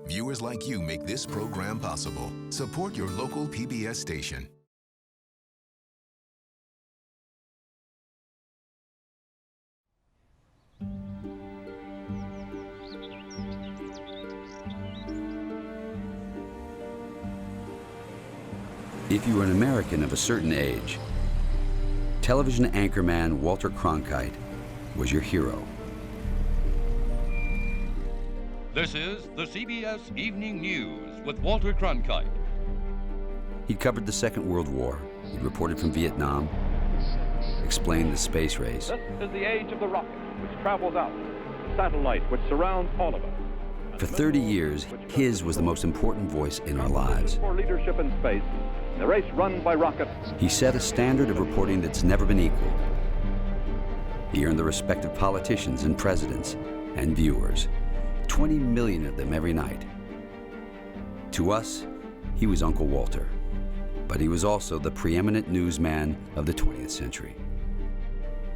Viewers like you make this program possible. Support your local PBS station. If you were an American of a certain age, television anchorman Walter Cronkite was your hero. This is the CBS Evening News with Walter Cronkite. He'd covered the Second World War. He'd reported from Vietnam, explained the space race. This is the age of the rocket, which travels out, satellite, which surrounds all of us. For 30 years, his was the most important voice in our lives. For leadership in space, the race run by rockets. He set a standard of reporting that's never been equaled. He earned the respect of politicians and presidents and viewers, 20 million of them every night. To us, he was Uncle Walter, but he was also the preeminent newsman of the 20th century.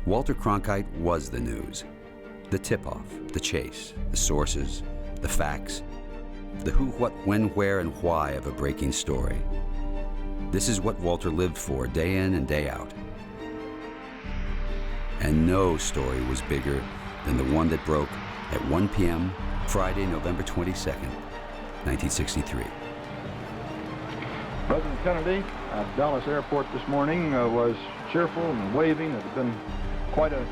Walter Cronkite was the news, the tip-off, the chase, the sources, the facts, the who, what, when, where, and why of a breaking story. This is what Walter lived for day in and day out. And no story was bigger than the one that broke at 1 p.m. Friday, November 22nd, 1963. President Kennedy at Dallas Airport this morning was cheerful and waving. It had been quite a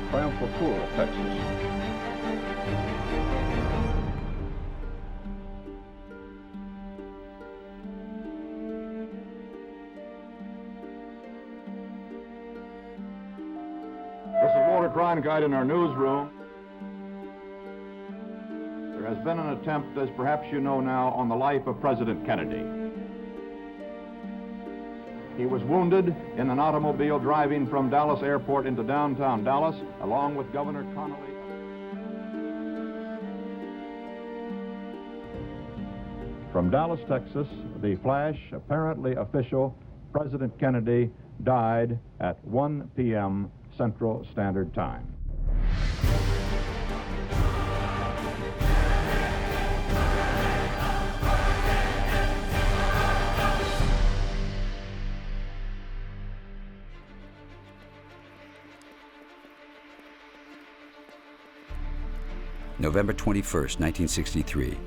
triumphal tour of Texas. Cronkite in our newsroom. There has been an attempt, as perhaps you know now, on the life of President Kennedy. He was wounded in an automobile driving from Dallas Airport into downtown Dallas, along with Governor Connolly. From Dallas, Texas, the flash, apparently official, President Kennedy died at 1 p.m. Central Standard Time. November 21st, 1963.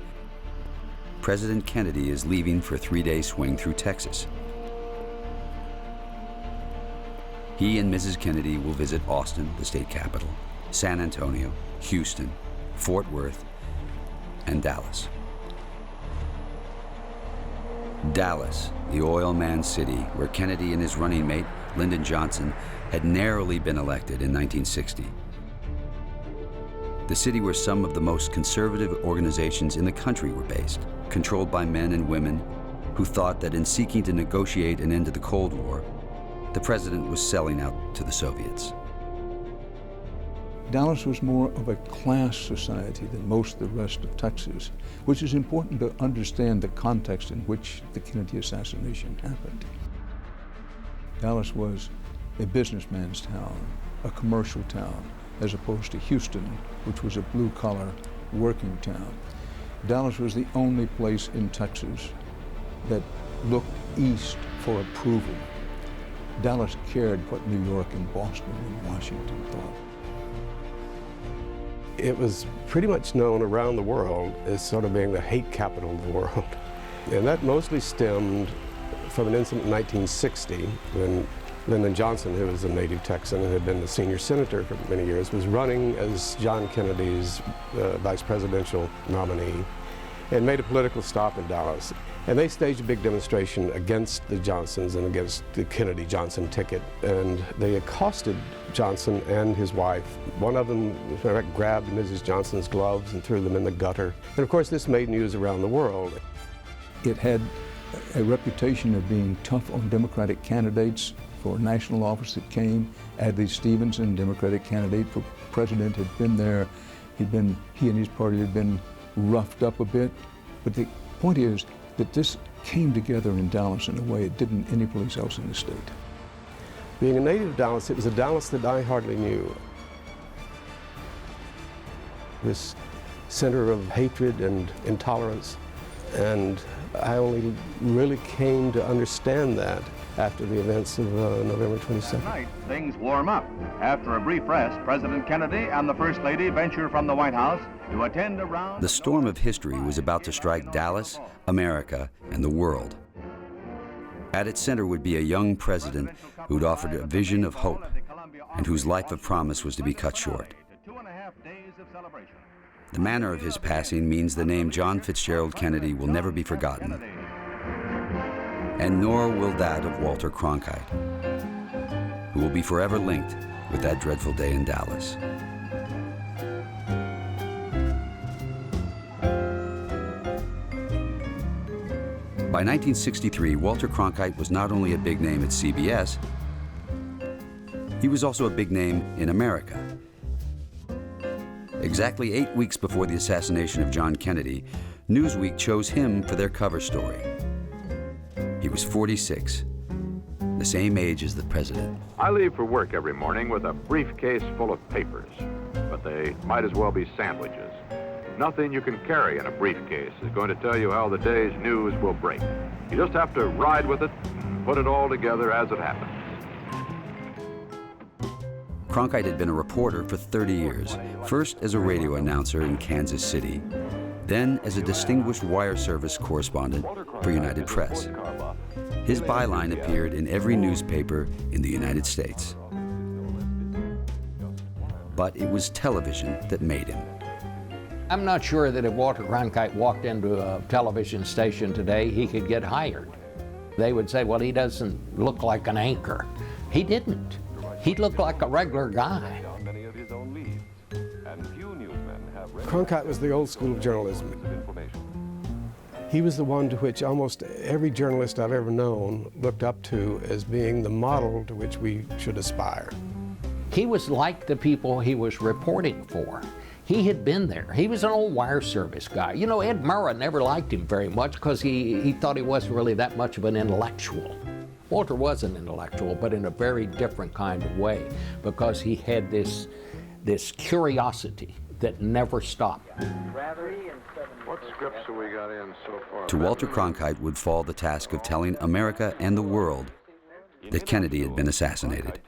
President Kennedy is leaving for a 3-day swing through Texas. He and Mrs. Kennedy will visit Austin, the state capital, San Antonio, Houston, Fort Worth, and Dallas. Dallas, the oil man city where Kennedy and his running mate, Lyndon Johnson, had narrowly been elected in 1960. The city where some of the most conservative organizations in the country were based, controlled by men and women who thought that in seeking to negotiate an end to the Cold War, the president was selling out to the Soviets. Dallas was more of a class society than most of the rest of Texas, which is important to understand the context in which the Kennedy assassination happened. Dallas was a businessman's town, a commercial town, as opposed to Houston, which was a blue-collar working town. Dallas was the only place in Texas that looked east for approval. Dallas cared what New York and Boston and Washington thought. It was pretty much known around the world as sort of being the hate capital of the world. And that mostly stemmed from an incident in 1960 when Lyndon Johnson, who was a native Texan and had been the senior senator for many years, was running as John Kennedy's vice presidential nominee and made a political stop in Dallas. And they staged a big demonstration against the Johnsons and against the Kennedy-Johnson ticket. And they accosted Johnson and his wife. One of them, in fact, grabbed Mrs. Johnson's gloves and threw them in the gutter. And of course, this made news around the world. It had a reputation of being tough on Democratic candidates for national office that came. Adlai Stevenson, Democratic candidate for president, had been there. He and his party had been roughed up a bit. But the point is that this came together in Dallas in a way it didn't anyplace else in the state. Being a native of Dallas, it was a Dallas that I hardly knew. This center of hatred and intolerance And I only really came to understand that after the events of November 22nd. Tonight, things warm up. After a brief rest, President Kennedy and the First Lady venture from the White House to attend a round. The storm of history was about to strike Dallas, America, and the world. At its center would be a young president who'd offered a vision of hope and whose life of promise was to be cut short. The manner of his passing means the name John Fitzgerald Kennedy will never be forgotten, and nor will that of Walter Cronkite, who will be forever linked with that dreadful day in Dallas. By 1963, Walter Cronkite was not only a big name at CBS, he was also a big name in America. Exactly 8 weeks before the assassination of John Kennedy, Newsweek chose him for their cover story. He was 46, the same age as the president. I leave for work every morning with a briefcase full of papers, but they might as well be sandwiches. Nothing you can carry in a briefcase is going to tell you how the day's news will break. You just have to ride with it and put it all together as it happens. Cronkite had been a reporter for 30 years, first as a radio announcer in Kansas City, then as a distinguished wire service correspondent for United Press. His byline appeared in every newspaper in the United States. But it was television that made him. I'm not sure that if Walter Cronkite walked into a television station today, he could get hired. They would say, well, he doesn't look like an anchor. He didn't. He looked like a regular guy. Cronkite was the old school of journalism. He was the one to which almost every journalist I've ever known looked up to as being the model to which we should aspire. He was like the people he was reporting for. He had been there. He was an old wire service guy. You know, Ed Murrah never liked him very much because he thought he wasn't really that much of an intellectual. Walter was an intellectual, but in a very different kind of way, because he had this curiosity that never stopped. What scripts have we got in so far? To Walter Cronkite would fall the task of telling America and the world that Kennedy had been assassinated.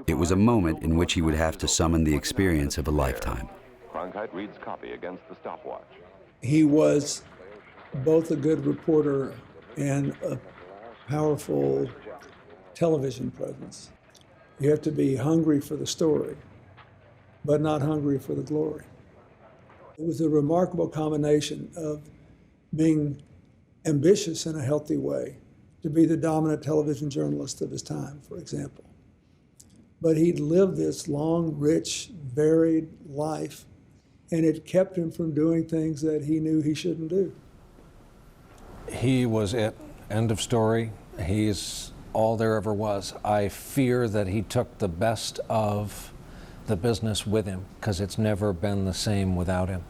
It was a moment in which he would have to summon the experience of a lifetime. Cronkite reads copy against the stopwatch. He was both a good reporter and a powerful television presence. You have to be hungry for the story, but not hungry for the glory. It was a remarkable combination of being ambitious in a healthy way, to be the dominant television journalist of his time, for example. But he'd lived this long, rich, varied life, and it kept him from doing things that he knew he shouldn't do. He was it. End of story. He's all there ever was. I fear that he took the best of the business with him, because it's never been the same without him.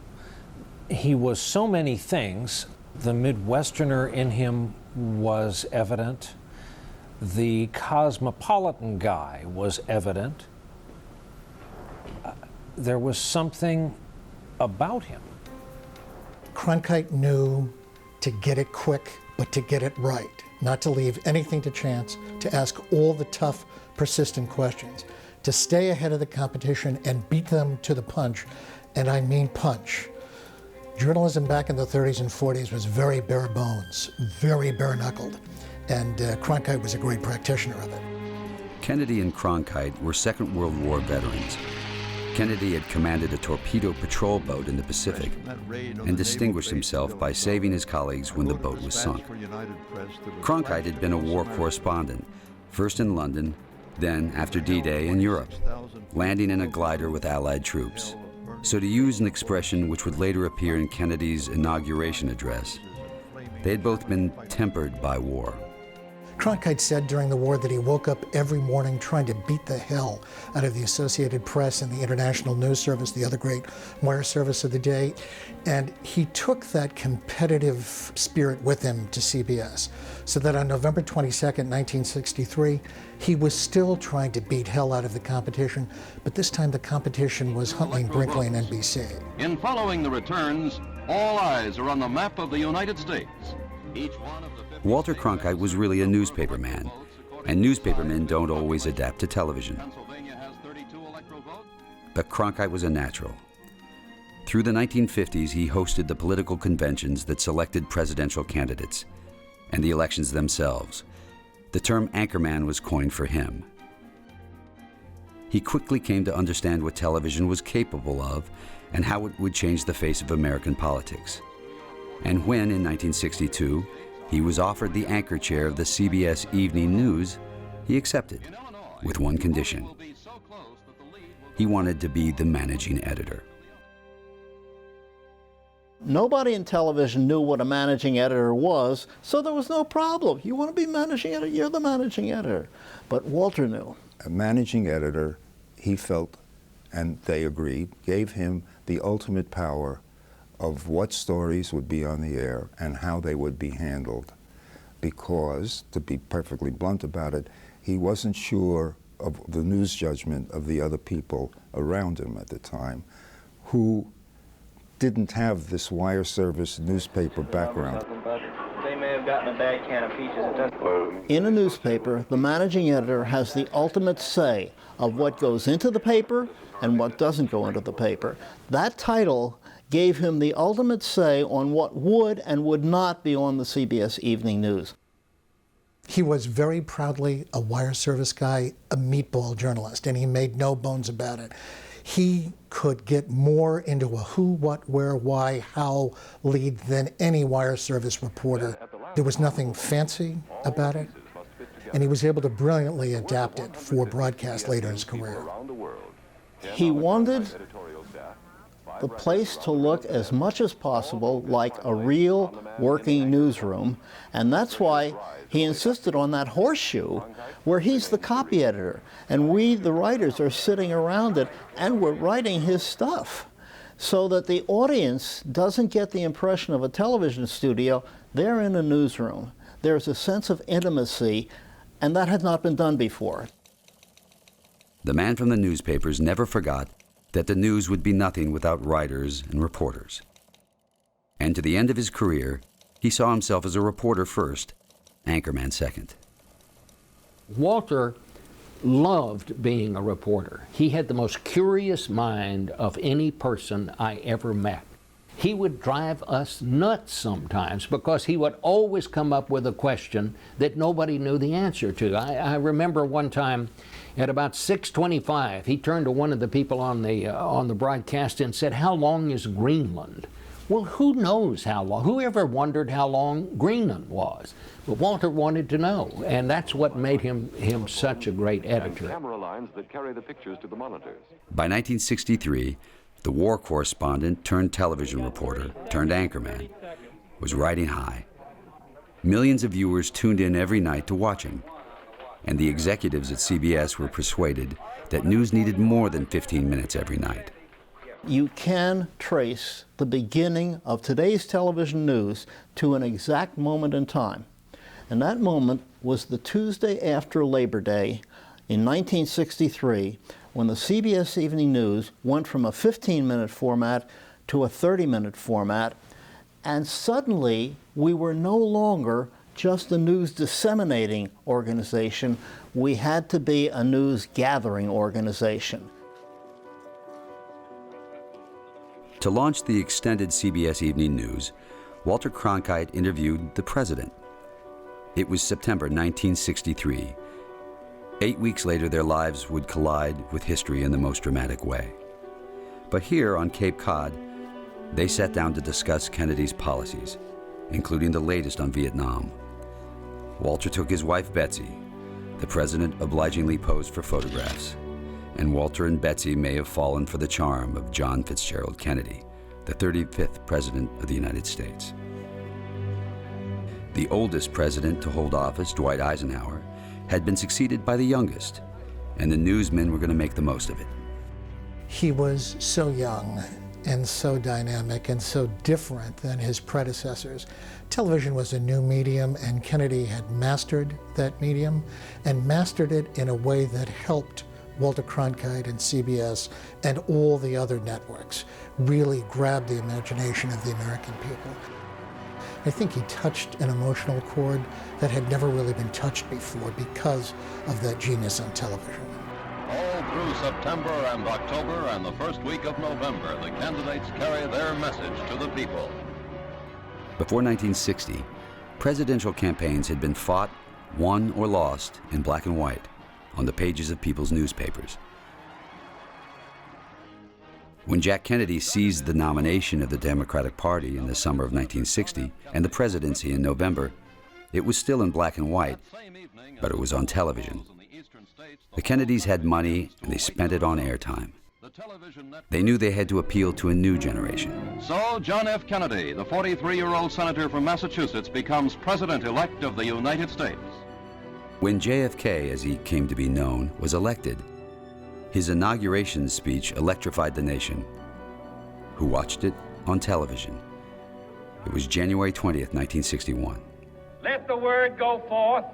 He was so many things. The Midwesterner in him was evident. The cosmopolitan guy was evident. There was something about him. Cronkite knew to get it quick, but to get it right, not to leave anything to chance, to ask all the tough, persistent questions, to stay ahead of the competition and beat them to the punch, and I mean punch. Journalism back in the 30s and 40s was very bare bones, very bare-knuckled, and Cronkite was a great practitioner of it. Kennedy and Cronkite were Second World War veterans. Kennedy had commanded a torpedo patrol boat in the Pacific and distinguished himself by saving his colleagues when the boat was sunk. Cronkite had been a war correspondent, first in London, then after D-Day in Europe, landing in a glider with Allied troops. So to use an expression which would later appear in Kennedy's inauguration address, they had both been tempered by war. Cronkite said during the war that he woke up every morning trying to beat the hell out of the Associated Press and the International News Service, the other great wire service of the day. And he took that competitive spirit with him to CBS, so that on November 22nd, 1963, he was still trying to beat hell out of the competition, but this time the competition was Huntley, Brinkley, and NBC. In following the returns, all eyes are on the map of the United States. Each one of the Walter Cronkite was really a newspaperman, and newspapermen don't always adapt to television. But Cronkite was a natural. Through the 1950s, he hosted the political conventions that selected presidential candidates and the elections themselves. The term anchorman was coined for him. He quickly came to understand what television was capable of and how it would change the face of American politics. And when, in 1962, he was offered the anchor chair of the CBS Evening News, he accepted, with one condition. He wanted to be the managing editor. Nobody in television knew what a managing editor was, so there was no problem. You want to be managing editor, you're the managing editor. But Walter knew. A managing editor, he felt, and they agreed, gave him the ultimate power of what stories would be on the air and how they would be handled. Because, to be perfectly blunt about it, he wasn't sure of the news judgment of the other people around him at the time, who didn't have this wire service newspaper background. They may have gotten a bad can of peaches at that point. In a newspaper, the managing editor has the ultimate say of what goes into the paper and what doesn't go into the paper. That title gave him the ultimate say on what would and would not be on the CBS Evening News. He was very proudly a wire service guy, a meatball journalist, and he made no bones about it. He could get more into a who, what, where, why, how lead than any wire service reporter. There was nothing fancy about it, and he was able to brilliantly adapt it for broadcast later in his career. He wanted the place to look as much as possible like a real working newsroom, and that's why he insisted on that horseshoe where he's the copy editor, and we, the writers, are sitting around it, and we're writing his stuff, so that the audience doesn't get the impression of a television studio. They're in a newsroom. There's a sense of intimacy, and that had not been done before. The man from the newspapers never forgot that the news would be nothing without writers and reporters. And to the end of his career, he saw himself as a reporter first, anchorman second. Walter loved being a reporter. He had the most curious mind of any person I ever met. He would drive us nuts sometimes because he would always come up with a question that nobody knew the answer to. I remember one time at about 6:25, he turned to one of the people on the broadcast and said, "How long is Greenland?" Well, who knows how long? Who ever wondered how long Greenland was? But Walter wanted to know, and that's what made him such a great editor. Camera lines that carry the pictures to the monitors. By 1963, the war correspondent turned television reporter turned anchorman was riding high. Millions of viewers tuned in every night to watch him, and the executives at CBS were persuaded that news needed more than 15 minutes every night. You can trace the beginning of today's television news to an exact moment in time. And that moment was the Tuesday after Labor Day in 1963, when the CBS Evening News went from a 15-minute format to a 30-minute format, and suddenly we were no longer just a news disseminating organization. We had to be a news gathering organization. To launch the extended CBS Evening News, Walter Cronkite interviewed the president. It was September 1963. 8 weeks later, their lives would collide with history in the most dramatic way. But here on Cape Cod, they sat down to discuss Kennedy's policies, including the latest on Vietnam. Walter took his wife, Betsy. The president obligingly posed for photographs, and Walter and Betsy may have fallen for the charm of John Fitzgerald Kennedy, the 35th President of the United States. The oldest president to hold office, Dwight Eisenhower, had been succeeded by the youngest, and the newsmen were going to make the most of it. He was so young and so dynamic and so different than his predecessors. Television was a new medium, and Kennedy had mastered that medium and mastered it in a way that helped Walter Cronkite and CBS and all the other networks really grab the imagination of the American people. I think he touched an emotional chord that had never really been touched before because of that genius on television. All through September and October and the first week of November, the candidates carry their message to the people. Before 1960, presidential campaigns had been fought, won, or lost in black and white on the pages of people's newspapers. When Jack Kennedy seized the nomination of the Democratic Party in the summer of 1960 and the presidency in November, it was still in black and white, but it was on television. The Kennedys had money, and they spent it on airtime. They knew they had to appeal to a new generation. So John F. Kennedy, the 43-year-old senator from Massachusetts, becomes president-elect of the United States. When JFK, as he came to be known, was elected, his inauguration speech electrified the nation, who watched it on television. It was January 20th, 1961. Let the word go forth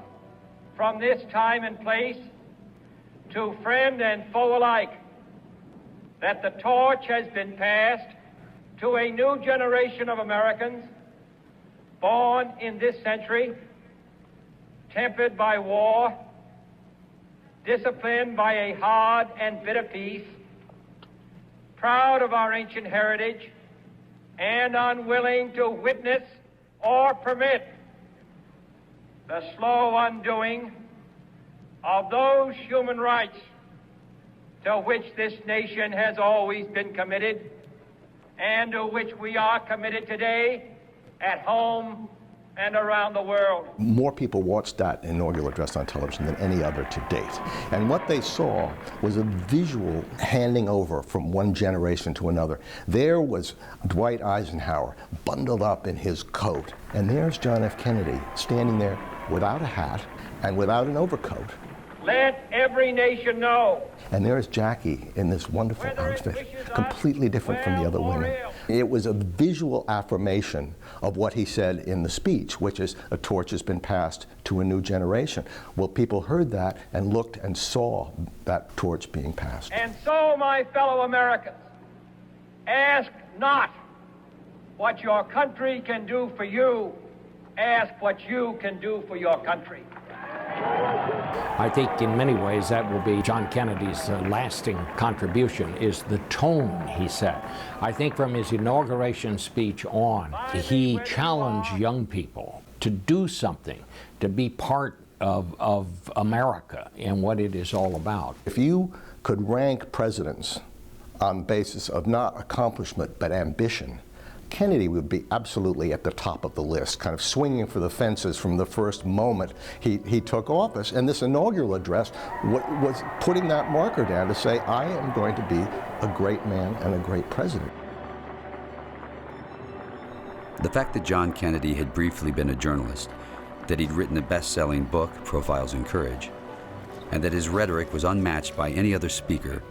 from this time and place to friend and foe alike that the torch has been passed to a new generation of Americans born in this century, tempered by war, disciplined by a hard and bitter peace, proud of our ancient heritage, and unwilling to witness or permit the slow undoing of those human rights to which this nation has always been committed and to which we are committed today at home and around the world. More people watched that inaugural address on television than any other to date. And what they saw was a visual handing over from one generation to another. There was Dwight Eisenhower bundled up in his coat, and there's John F. Kennedy standing there without a hat and without an overcoat. Let every nation know. And there's Jackie in this wonderful outfit, completely different from the other women. It was a visual affirmation of what he said in the speech, which is a torch has been passed to a new generation. Well, people heard that and looked and saw that torch being passed. And so, my fellow Americans, ask not what your country can do for you, ask what you can do for your country. I think in many ways that will be John Kennedy's lasting contribution, is the tone he set. I think from his inauguration speech on, he challenged young people to do something, to be part of America and what it is all about. If you could rank presidents on the basis of not accomplishment but ambition, Kennedy would be absolutely at the top of the list, kind of swinging for the fences from the first moment he took office. And this inaugural address was putting that marker down to say, I am going to be a great man and a great president. The fact that John Kennedy had briefly been a journalist, that he'd written a best-selling book, Profiles in Courage, and that his rhetoric was unmatched by any other speaker,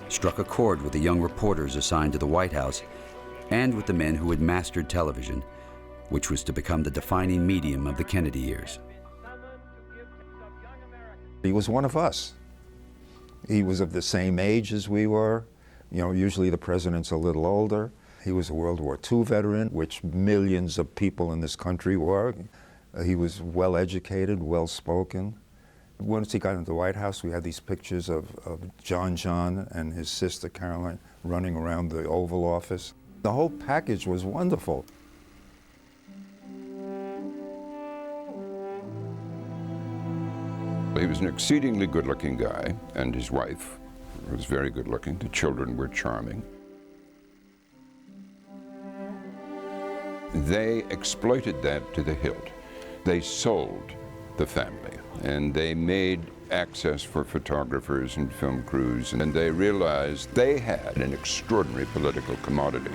struck a chord with the young reporters assigned to the White House and with the men who had mastered television, which was to become the defining medium of the Kennedy years. He was one of us. He was of the same age as we were. You know, usually the president's a little older. He was a World War II veteran, which millions of people in this country were. He was well educated, well spoken. Once he got into the White House, we had these pictures of John and his sister Caroline running around the Oval Office. The whole package was wonderful. He was an exceedingly good-looking guy, and his wife was very good-looking. The children were charming. They exploited that to the hilt. They sold the family, and they made access for photographers and film crews, and they realized they had an extraordinary political commodity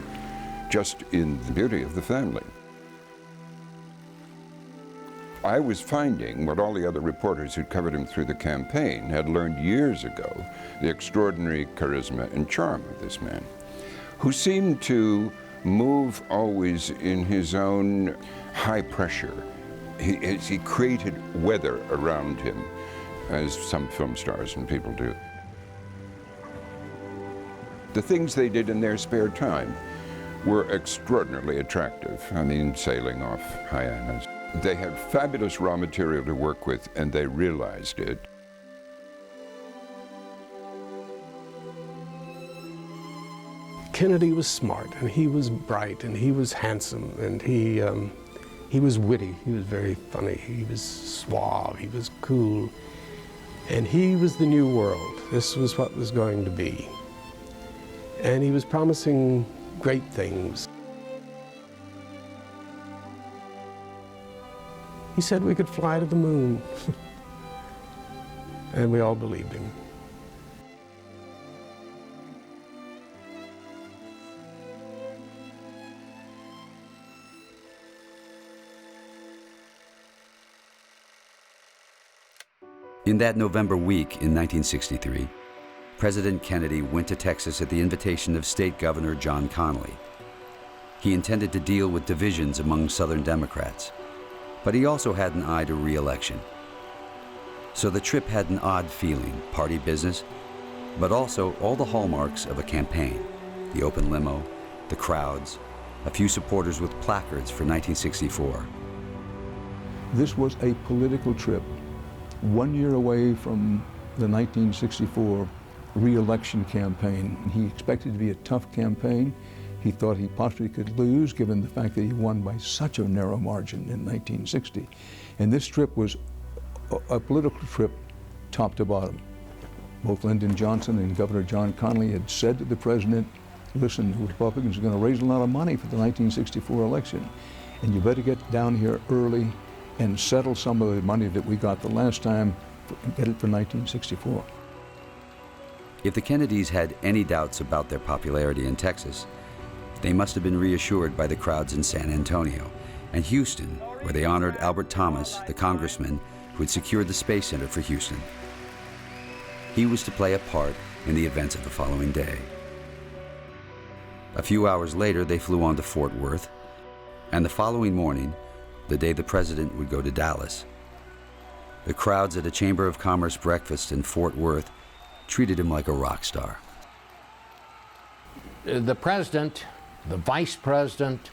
just in the beauty of the family. I was finding what all the other reporters who'd covered him through the campaign had learned years ago, the extraordinary charisma and charm of this man, who seemed to move always in his own high pressure. He created weather around him, as some film stars and people do. The things they did in their spare time were extraordinarily attractive. I mean, sailing off hyenas. They had fabulous raw material to work with, and they realized it. Kennedy was smart, and he was bright, and he was handsome, and he was witty. He was very funny. He was suave. He was cool. And he was the new world. This was what was going to be. And he was promising great things. He said we could fly to the moon. And we all believed him. In that November week in 1963, President Kennedy went to Texas at the invitation of State Governor John Connally. He intended to deal with divisions among Southern Democrats, but he also had an eye to re-election. So the trip had an odd feeling, party business, but also all the hallmarks of a campaign: the open limo, the crowds, a few supporters with placards for 1964. This was a political trip, 1 year away from the 1964 re-election campaign. He expected it to be a tough campaign. He thought he possibly could lose, given the fact that he won by such a narrow margin in 1960. And this trip was a political trip top to bottom. Both Lyndon Johnson and Governor John Connally had said to the president, listen, the Republicans are going to raise a lot of money for the 1964 election, and you better get down here early and settle some of the money that we got the last time and get it for 1964. If the Kennedys had any doubts about their popularity in Texas, they must have been reassured by the crowds in San Antonio and Houston, where they honored Albert Thomas, the congressman who had secured the Space Center for Houston. He was to play a part in the events of the following day. A few hours later, they flew on to Fort Worth, and the following morning, the day the president would go to Dallas, the crowds at a Chamber of Commerce breakfast in Fort Worth treated him like a rock star. The president, the vice president,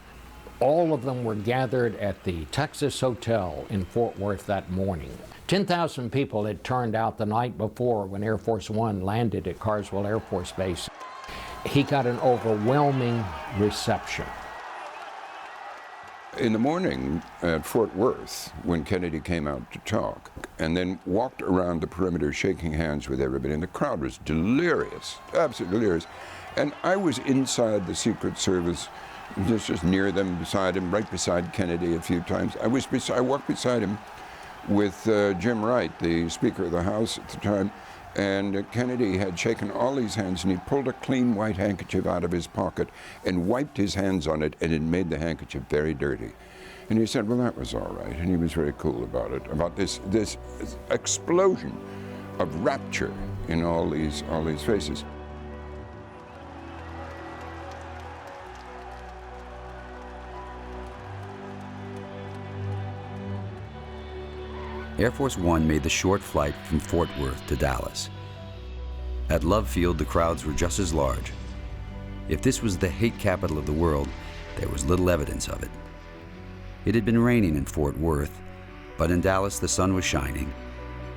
all of them were gathered at the Texas Hotel in Fort Worth that morning. 10,000 people had turned out the night before when Air Force One landed at Carswell Air Force Base. He got an overwhelming reception. In the morning at Fort Worth, when Kennedy came out to talk, and then walked around the perimeter shaking hands with everybody, and the crowd was delirious, absolutely delirious. And I was inside the Secret Service, just near them, beside him, right beside Kennedy a few times. I walked beside him with Jim Wright, the Speaker of the House at the time, and Kennedy had shaken all these hands, and he pulled a clean white handkerchief out of his pocket and wiped his hands on it, and it made the handkerchief very dirty. And he said, well, that was all right, and he was very cool about it, about this explosion of rapture in all these faces. Air Force One made the short flight from Fort Worth to Dallas. At Love Field, the crowds were just as large. If this was the hate capital of the world, there was little evidence of it. It had been raining in Fort Worth, but in Dallas the sun was shining,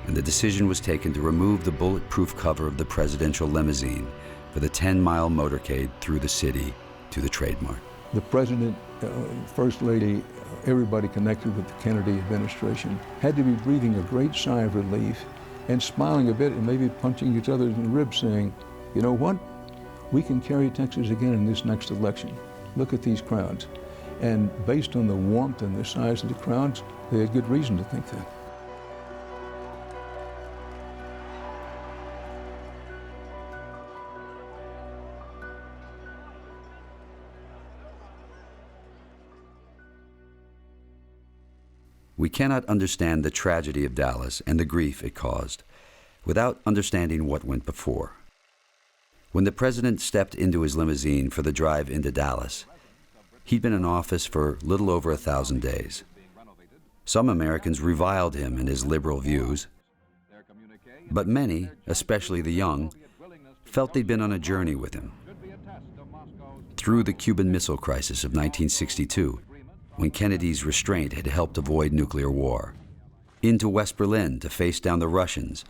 and the decision was taken to remove the bulletproof cover of the presidential limousine for the 10-mile motorcade through the city to the Trade Mart. The president, First Lady, everybody connected with the Kennedy administration had to be breathing a great sigh of relief and smiling a bit and maybe punching each other in the ribs, saying, you know what? We can carry Texas again in this next election. Look at these crowds. And based on the warmth and the size of the crowds, they had good reason to think that. We cannot understand the tragedy of Dallas and the grief it caused without understanding what went before. When the president stepped into his limousine for the drive into Dallas, he'd been in office for little over 1,000 days. Some Americans reviled him and his liberal views, but many, especially the young, felt they'd been on a journey with him. Through the Cuban Missile Crisis of 1962, when Kennedy's restraint had helped avoid nuclear war, into West Berlin to face down the Russians,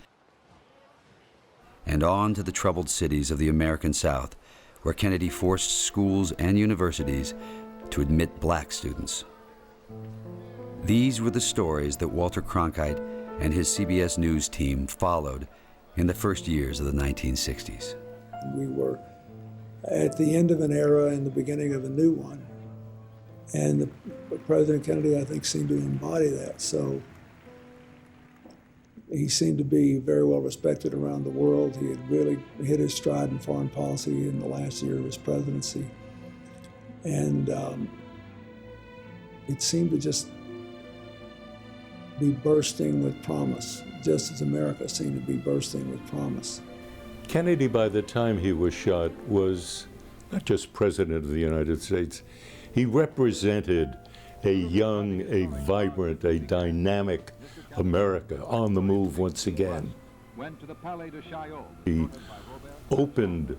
and on to the troubled cities of the American South, where Kennedy forced schools and universities to admit black students. These were the stories that Walter Cronkite and his CBS News team followed in the first years of the 1960s. We were at the end of an era and the beginning of a new one. And President Kennedy, I think, seemed to embody that. So he seemed to be very well respected around the world. He had really hit his stride in foreign policy in the last year of his presidency. And it seemed to just be bursting with promise, just as America seemed to be bursting with promise. Kennedy, by the time he was shot, was not just President of the United States. He represented a young, a vibrant, a dynamic America on the move once again. He opened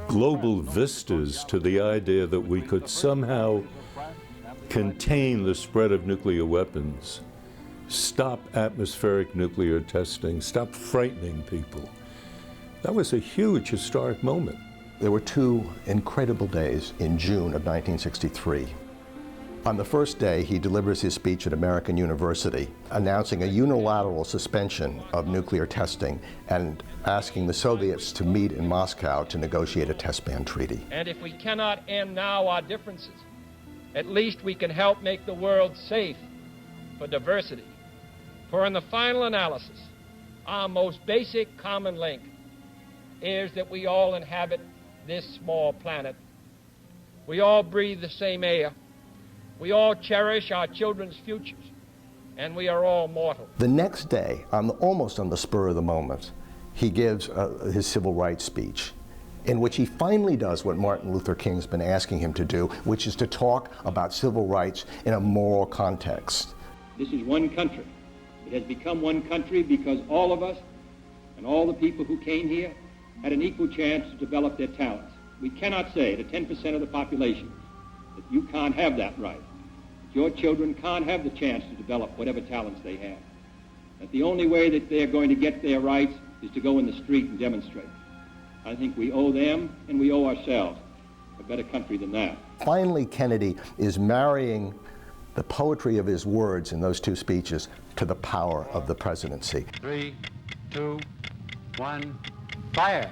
global vistas to the idea that we could somehow contain the spread of nuclear weapons, stop atmospheric nuclear testing, stop frightening people. That was a huge historic moment. There were two incredible days in June of 1963. On the first day, he delivers his speech at American University, announcing a unilateral suspension of nuclear testing and asking the Soviets to meet in Moscow to negotiate a test ban treaty. And if we cannot end now our differences, at least we can help make the world safe for diversity. For in the final analysis, our most basic common link is that we all inhabit this small planet. We all breathe the same air. We all cherish our children's futures, and we are all mortal. The next day, almost on the spur of the moment, he gives his civil rights speech, in which he finally does what Martin Luther King's been asking him to do, which is to talk about civil rights in a moral context. This is one country. It has become one country because all of us and all the people who came here had an equal chance to develop their talents. We cannot say to 10% of the population that you can't have that right. That your children can't have the chance to develop whatever talents they have. That the only way that they're going to get their rights is to go in the street and demonstrate. I think we owe them and we owe ourselves a better country than that. Finally, Kennedy is marrying the poetry of his words in those two speeches to the power of the presidency. 3, 2, 1, fire!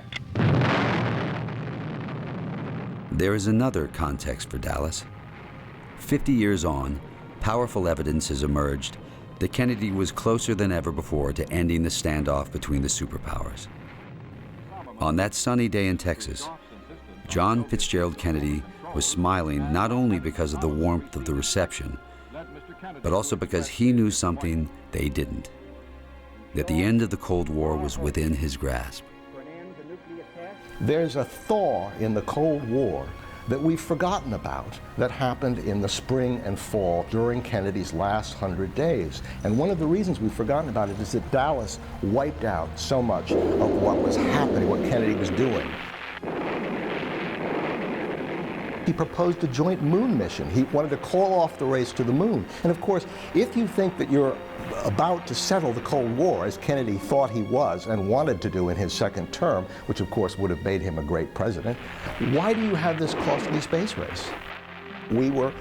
There is another context for Dallas. 50 years on, powerful evidence has emerged that Kennedy was closer than ever before to ending the standoff between the superpowers. On that sunny day in Texas, John Fitzgerald Kennedy was smiling not only because of the warmth of the reception, but also because he knew something they didn't, that the end of the Cold War was within his grasp. There's a thaw in the Cold War that we've forgotten about that happened in the spring and fall during Kennedy's last 100 days. And one of the reasons we've forgotten about it is that Dallas wiped out so much of what was happening, what Kennedy was doing. He proposed a joint moon mission. He wanted to call off the race to the moon. And of course, if you think that you're about to settle the Cold War, as Kennedy thought he was and wanted to do in his second term, which of course would have made him a great president, why do you have this costly space race? We were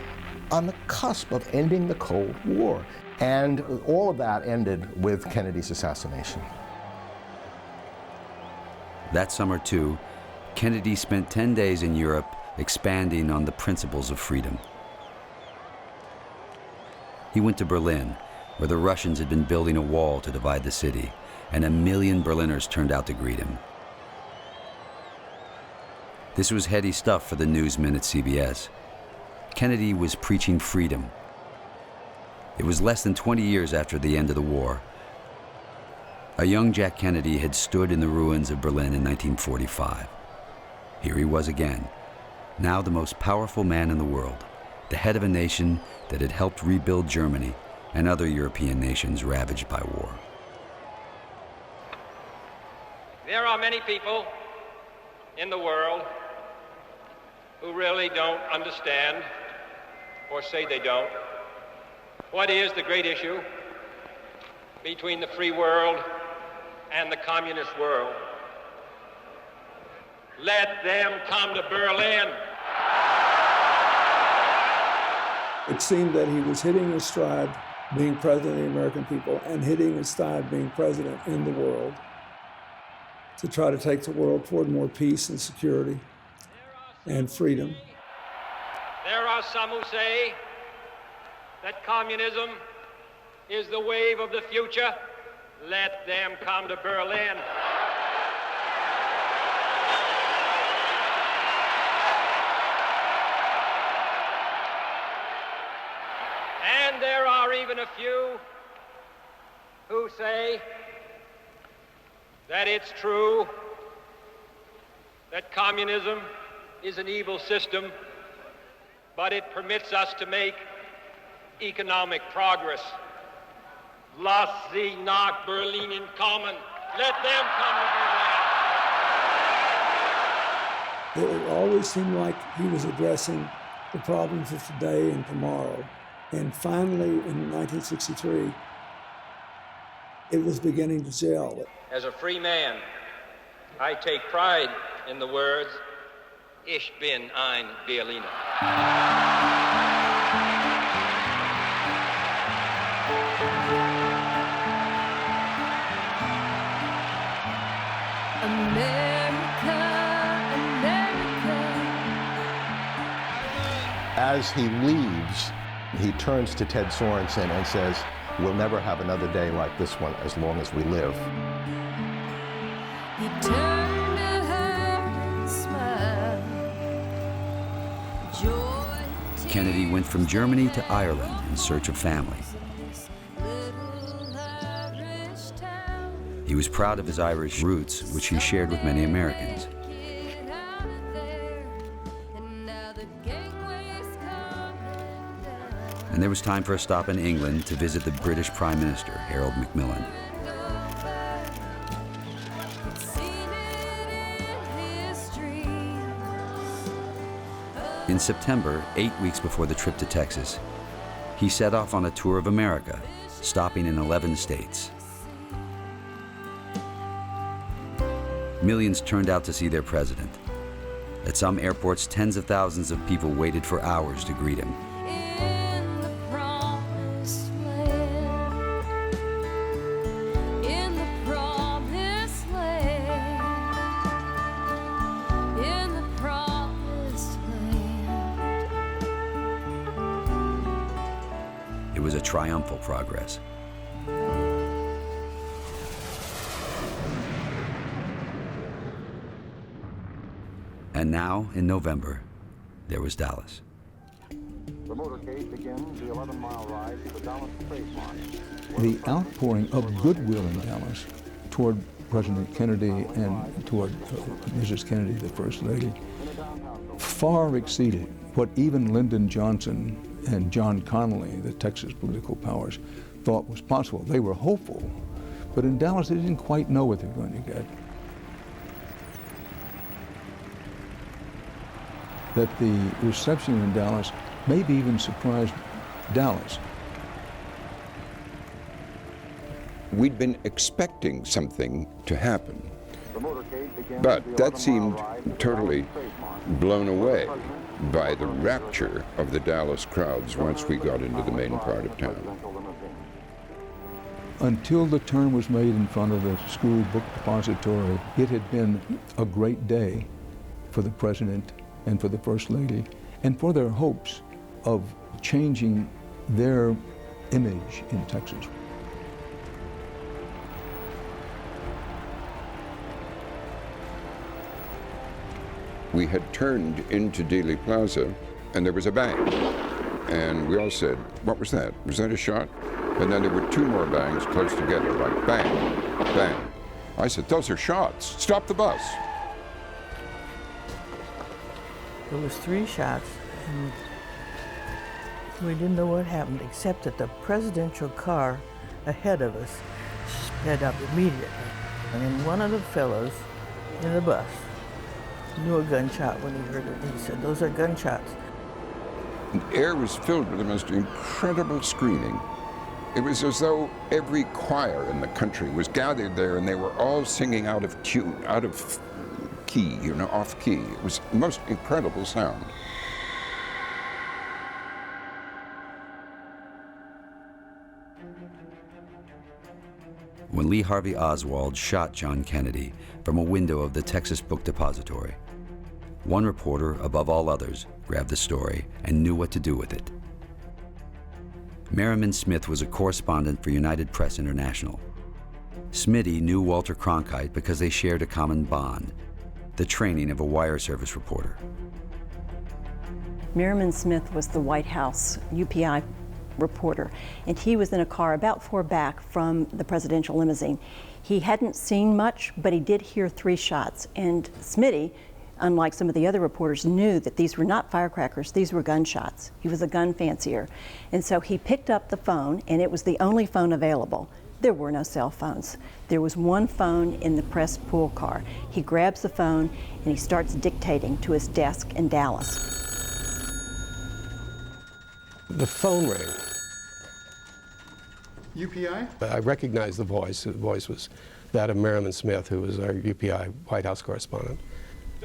on the cusp of ending the Cold War. And all of that ended with Kennedy's assassination. That summer, too, Kennedy spent 10 days in Europe expanding on the principles of freedom. He went to Berlin, where the Russians had been building a wall to divide the city, and 1 million Berliners turned out to greet him. This was heady stuff for the newsmen at CBS. Kennedy was preaching freedom. It was less than 20 years after the end of the war. A young Jack Kennedy had stood in the ruins of Berlin in 1945. Here he was again, now the most powerful man in the world, the head of a nation that had helped rebuild Germany and other European nations ravaged by war. There are many people in the world who really don't understand, or say they don't, what is the great issue between the free world and the communist world. Let them come to Berlin. It seemed that he was hitting his stride being president of the American people and hitting his stride being president in the world to try to take the world toward more peace and security and freedom. There are some who say that communism is the wave of the future. Let them come to Berlin. And there are even a few who say that it's true that communism is an evil system, but it permits us to make economic progress. Lass sie nach Berlin kommen. Let them come to Berlin. It always seemed like he was addressing the problems of today and tomorrow. And finally, in 1963, it was beginning to gel. As a free man, I take pride in the words, Ich bin ein Berliner. America, America. As he leaves, he turns to Ted Sorensen and says, "We'll never have another day like this one as long as we live." He turned to her and smiled. Joy. Kennedy went from Germany to Ireland in search of family. He was proud of his Irish roots, which he shared with many Americans. And there was time for a stop in England to visit the British Prime Minister, Harold Macmillan. In September, 8 weeks before the trip to Texas, he set off on a tour of America, stopping in 11 states. Millions turned out to see their president. At some airports, tens of thousands of people waited for hours to greet him. In the promised land. In the promised land. In the promised land. It was a triumphal progress. And now, in November, there was Dallas. The motorcade begins the 11-mile ride to the Dallas Space Launch. The outpouring of goodwill in Dallas toward President Kennedy and toward Mrs. Kennedy, the First Lady, far exceeded what even Lyndon Johnson and John Connally, the Texas political powers, thought was possible. They were hopeful, but in Dallas they didn't quite know what they were going to get. That the reception in Dallas maybe even surprised Dallas. We'd been expecting something to happen, but that seemed totally blown away by the rapture of the Dallas crowds once we got into the main part of town. Until the turn was made in front of the school book depository, it had been a great day for the president and for the First Lady, and for their hopes of changing their image in Texas. We had turned into Dealey Plaza, and there was a bang. And we all said, what was that? Was that a shot? And then there were two more bangs close together, like bang, bang. I said, those are shots. Stop the bus. There was 3 shots, and we didn't know what happened, except that the presidential car ahead of us sped up immediately. And one of the fellows in the bus knew a gunshot when he heard it. He said, those are gunshots. The air was filled with the most incredible screaming. It was as though every choir in the country was gathered there, and they were all singing out of tune, out of key, you know, off key. It was the most incredible sound. When Lee Harvey Oswald shot John Kennedy from a window of the Texas Book Depository, one reporter, above all others, grabbed the story and knew what to do with it. Marianne Smith was a correspondent for United Press International. Smitty knew Walter Cronkite because they shared a common bond, the training of a wire service reporter. Marianne Smith was the White House UPI reporter, and he was in a car about 4 back from the presidential limousine. He hadn't seen much, but he did hear 3 shots, and Smitty, unlike some of the other reporters, knew that these were not firecrackers, these were gunshots. He was a gun fancier. And so he picked up the phone, and it was the only phone available. There were no cell phones. There was one phone in the press pool car. He grabs the phone, and he starts dictating to his desk in Dallas. The phone rang. UPI? I recognized the voice. The voice was that of Marianne Smith, who was our UPI White House correspondent.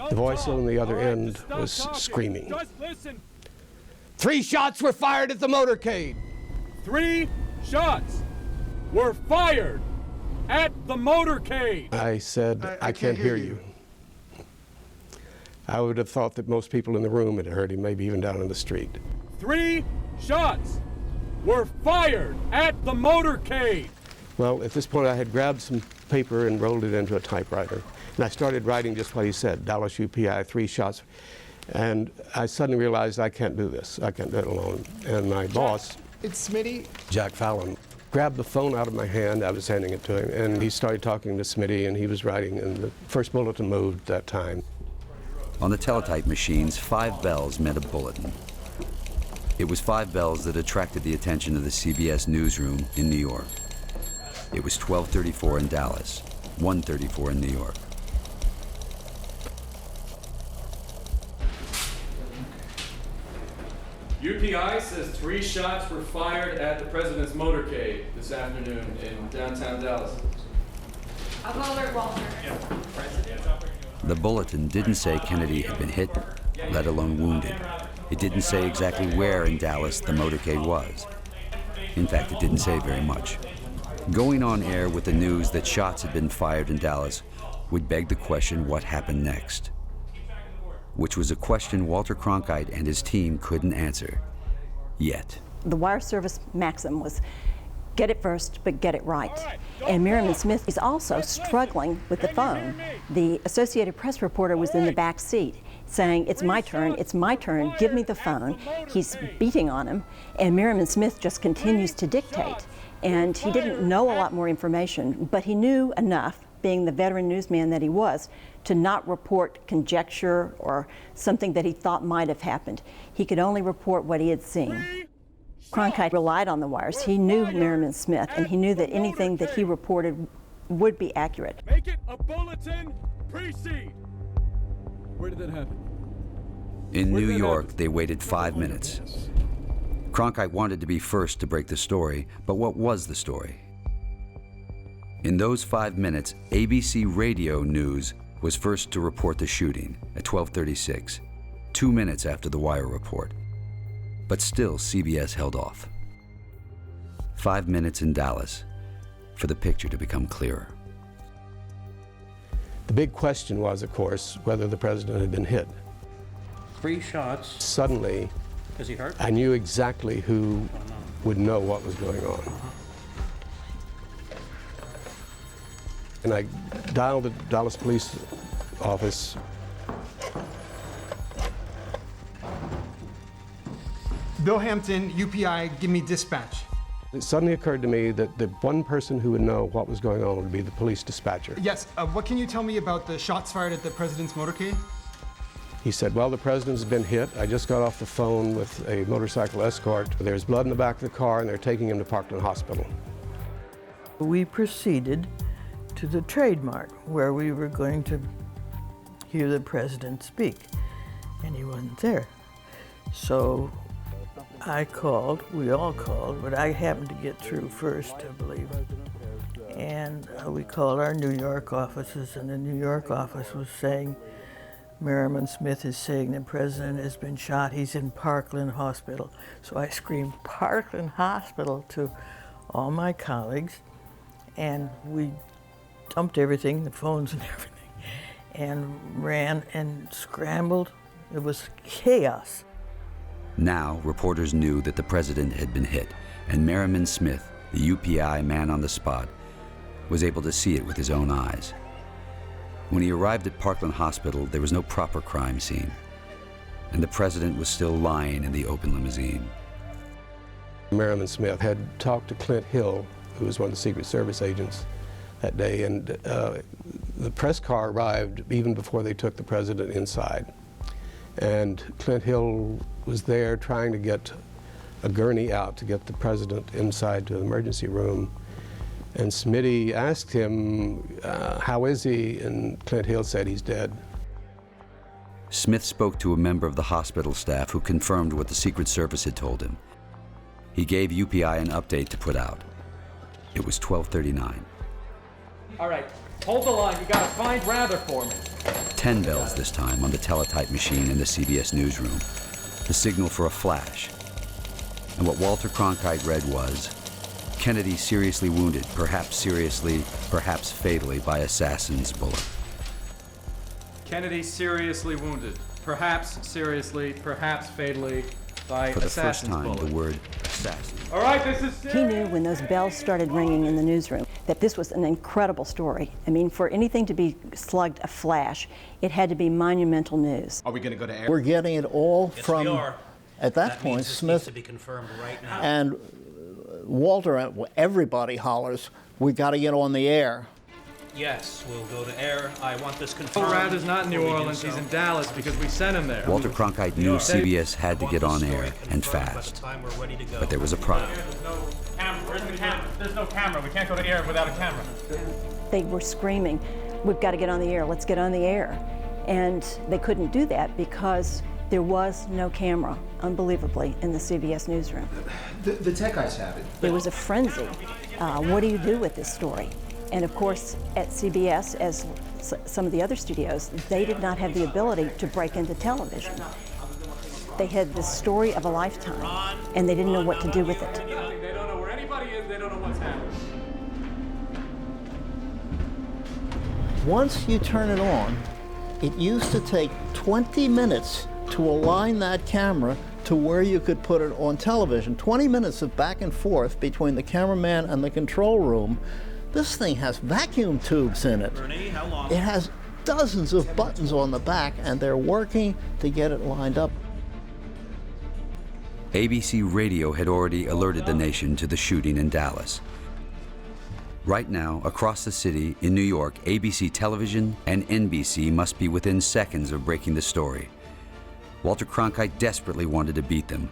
The voice on the other end was screaming. Just listen. 3 shots were fired at the motorcade. 3 shots were fired at the motorcade. I said, I can't hear you. I would have thought that most people in the room had heard him, maybe even down in the street. 3 shots were fired at the motorcade. Well, at this point, I had grabbed some paper and rolled it into a typewriter. And I started writing just what he said, Dallas UPI, 3 shots. And I suddenly realized I can't do this. I can't do it alone. And my boss, It's Smitty. Jack Fallon, grabbed the phone out of my hand. I was handing it to him. And he started talking to Smitty, and he was writing. And the first bulletin moved that time. On the teletype machines, 5 bells meant a bulletin. It was 5 bells that attracted the attention of the CBS Newsroom in New York. It was 12:34 in Dallas, 1:34 in New York. UPI says 3 shots were fired at the president's motorcade this afternoon in downtown Dallas. I'll go alert Walter. The bulletin didn't say Kennedy had been hit, let alone wounded. It didn't say exactly where in Dallas the motorcade was. In fact, it didn't say very much. Going on air with the news that shots had been fired in Dallas would beg the question, what happened next? Which was a question Walter Cronkite and his team couldn't answer, yet. The wire service maxim was, get it first, but get it right. And Marianne Smith is also struggling with the phone. The Associated Press reporter was in the back seat saying, it's my turn, give me the phone. He's beating on him, and Marianne Smith just continues to dictate. And he didn't know a lot more information, but he knew enough, being the veteran newsman that he was, to not report conjecture or something that he thought might have happened. He could only report what he had seen. Cronkite relied on the wires. He knew Marianne Smith, and he knew that anything that he reported would be accurate. Make it a bulletin, proceed. Where did that happen? In New York, they waited 5 minutes. Cronkite wanted to be first to break the story, but what was the story? In those 5 minutes, ABC Radio News was first to report the shooting at 12:36, 2 minutes after the wire report. But still, CBS held off. 5 minutes in Dallas for the picture to become clearer. The big question was, of course, whether the president had been hit. 3 shots. Suddenly, Is he hurt? I knew exactly who would know what was going on. And I dialed the Dallas police office. Bill Hampton, UPI, give me dispatch. It suddenly occurred to me that the one person who would know what was going on would be the police dispatcher. Yes, what can you tell me about the shots fired at the president's motorcade? He said, well, the president's been hit. I just got off the phone with a motorcycle escort. There's blood in the back of the car, and they're taking him to Parkland Hospital. We proceeded to the Trade Mart, where we were going to hear the president speak, and he wasn't there. So I called, we all called, but I happened to get through first, I believe. And we called our New York offices, and the New York office was saying, Marianne Smith is saying the president has been shot, he's in Parkland Hospital. So I screamed, Parkland Hospital, to all my colleagues, and we dumped everything, the phones and everything, and ran and scrambled. It was chaos. Now, reporters knew that the president had been hit, and Marianne Smith, the UPI man on the spot, was able to see it with his own eyes. When he arrived at Parkland Hospital, there was no proper crime scene, and the president was still lying in the open limousine. Marianne Smith had talked to Clint Hill, who was one of the Secret Service agents that day, and the press car arrived even before they took the president inside. And Clint Hill was there trying to get a gurney out to get the president inside to the emergency room. And Smitty asked him, how is he? And Clint Hill said he's dead. Smith spoke to a member of the hospital staff who confirmed what the Secret Service had told him. He gave UPI an update to put out. It was 12:39. All right, hold the line. You gotta find Rather for me. 10 bells this time on the teletype machine in the CBS Newsroom. The signal for a flash. And what Walter Cronkite read was, Kennedy seriously wounded, perhaps seriously, perhaps fatally, by assassin's bullet. Kennedy seriously wounded, perhaps seriously, perhaps fatally, by For the first assassin's time, bullet. the word assassin. All right, this is serious. He knew when those bells started ringing in the newsroom that this was an incredible story. I mean, for anything to be slugged a flash, it had to be monumental news. Are we going to go to air? We're getting it all Yes, from, we are. at that point, means this Smith needs to be confirmed right now. and Walter, everybody hollers, we got to get on the air. Yes, we'll go to air. I want this confirmed. Rather's not in New before we do Orleans, so. he's in Dallas because we sent him there. Walter Cronkite knew CBS had to get on air, and fast. But there was a problem. There's no camera. Where's the camera? There's no camera. We can't go to air without a camera. They were screaming, we've got to get on the air, let's get on the air. And they couldn't do that because there was no camera, unbelievably, in the CBS newsroom. The tech guys have it. There was a frenzy. What do you do with this story? And of course, at CBS, as some of the other studios, they did not have the ability to break into television. They had the story of a lifetime, and they didn't know what to do with it. They don't know where anybody is, they don't know what's happening. Once you turn it on, it used to take 20 minutes to align that camera to where you could put it on television. 20 minutes of back and forth between the cameraman and the control room. This thing has vacuum tubes in it. It has dozens of buttons on the back, and they're working to get it lined up. ABC Radio had already alerted the nation to the shooting in Dallas. Right now, across the city, in New York, ABC Television and NBC must be within seconds of breaking the story. Walter Cronkite desperately wanted to beat them,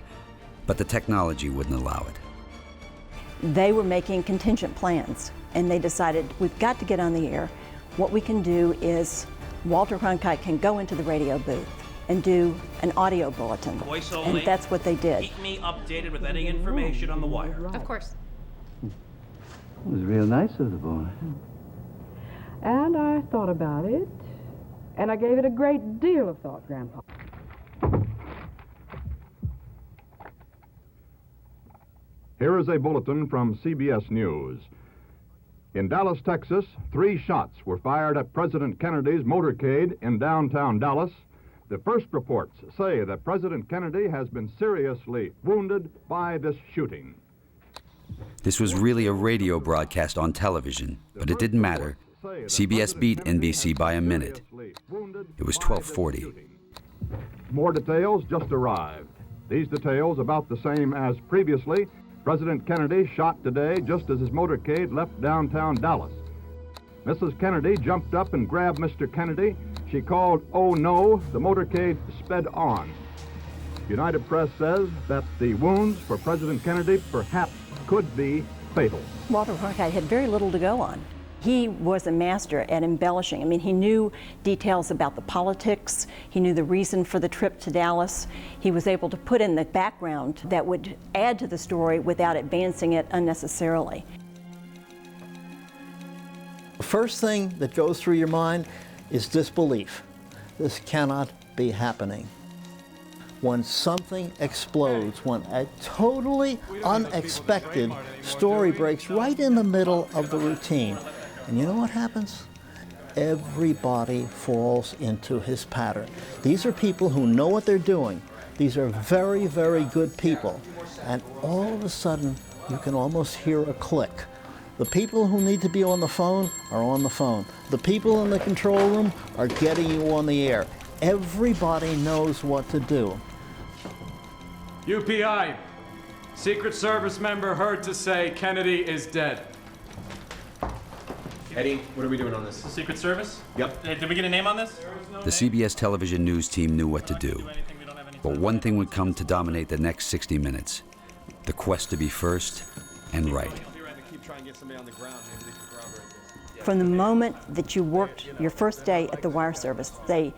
but the technology wouldn't allow it. They were making contingent plans, and they decided, we've got to get on the air. What we can do is Walter Cronkite can go into the radio booth and do an audio bulletin. Voice only. And that's what they did. Keep me updated with any information on the wire. Of course. It was real nice of the boy. And I thought about it, and I gave it a great deal of thought, Grandpa. Here is a bulletin from CBS News. In Dallas, Texas, 3 shots were fired at President Kennedy's motorcade in downtown Dallas. The first reports say that President Kennedy has been seriously wounded by this shooting. This was really a radio broadcast on television, but it didn't matter. CBS beat NBC by a minute. It was 12:40. More details just arrived. These details about the same as previously. President Kennedy shot today just as his motorcade left downtown Dallas. Mrs. Kennedy jumped up and grabbed Mr. Kennedy. She called, "Oh no," the motorcade sped on. United Press says that the wounds for President Kennedy perhaps could be fatal. Walter Cronkite had very little to go on. He was a master at embellishing. I mean, he knew details about the politics. He knew the reason for the trip to Dallas. He was able to put in the background that would add to the story without advancing it unnecessarily. The first thing that goes through your mind is disbelief. This cannot be happening. When something explodes, when a totally unexpected story breaks right in the middle of the routine, and you know what happens? Everybody falls into his pattern. These are people who know what they're doing. These are very, very good people. And all of a sudden, you can almost hear a click. The people who need to be on the phone are on the phone. The people in the control room are getting you on the air. Everybody knows what to do. UPI, Secret Service member heard to say Kennedy is dead. Eddie, what are we doing on this? The Secret Service? Yep. Did we get a name on this? The CBS television news team knew what to do. But one thing would come to dominate the next 60 minutes: the quest to be first and right. From the moment that you worked your first day at the wire service, they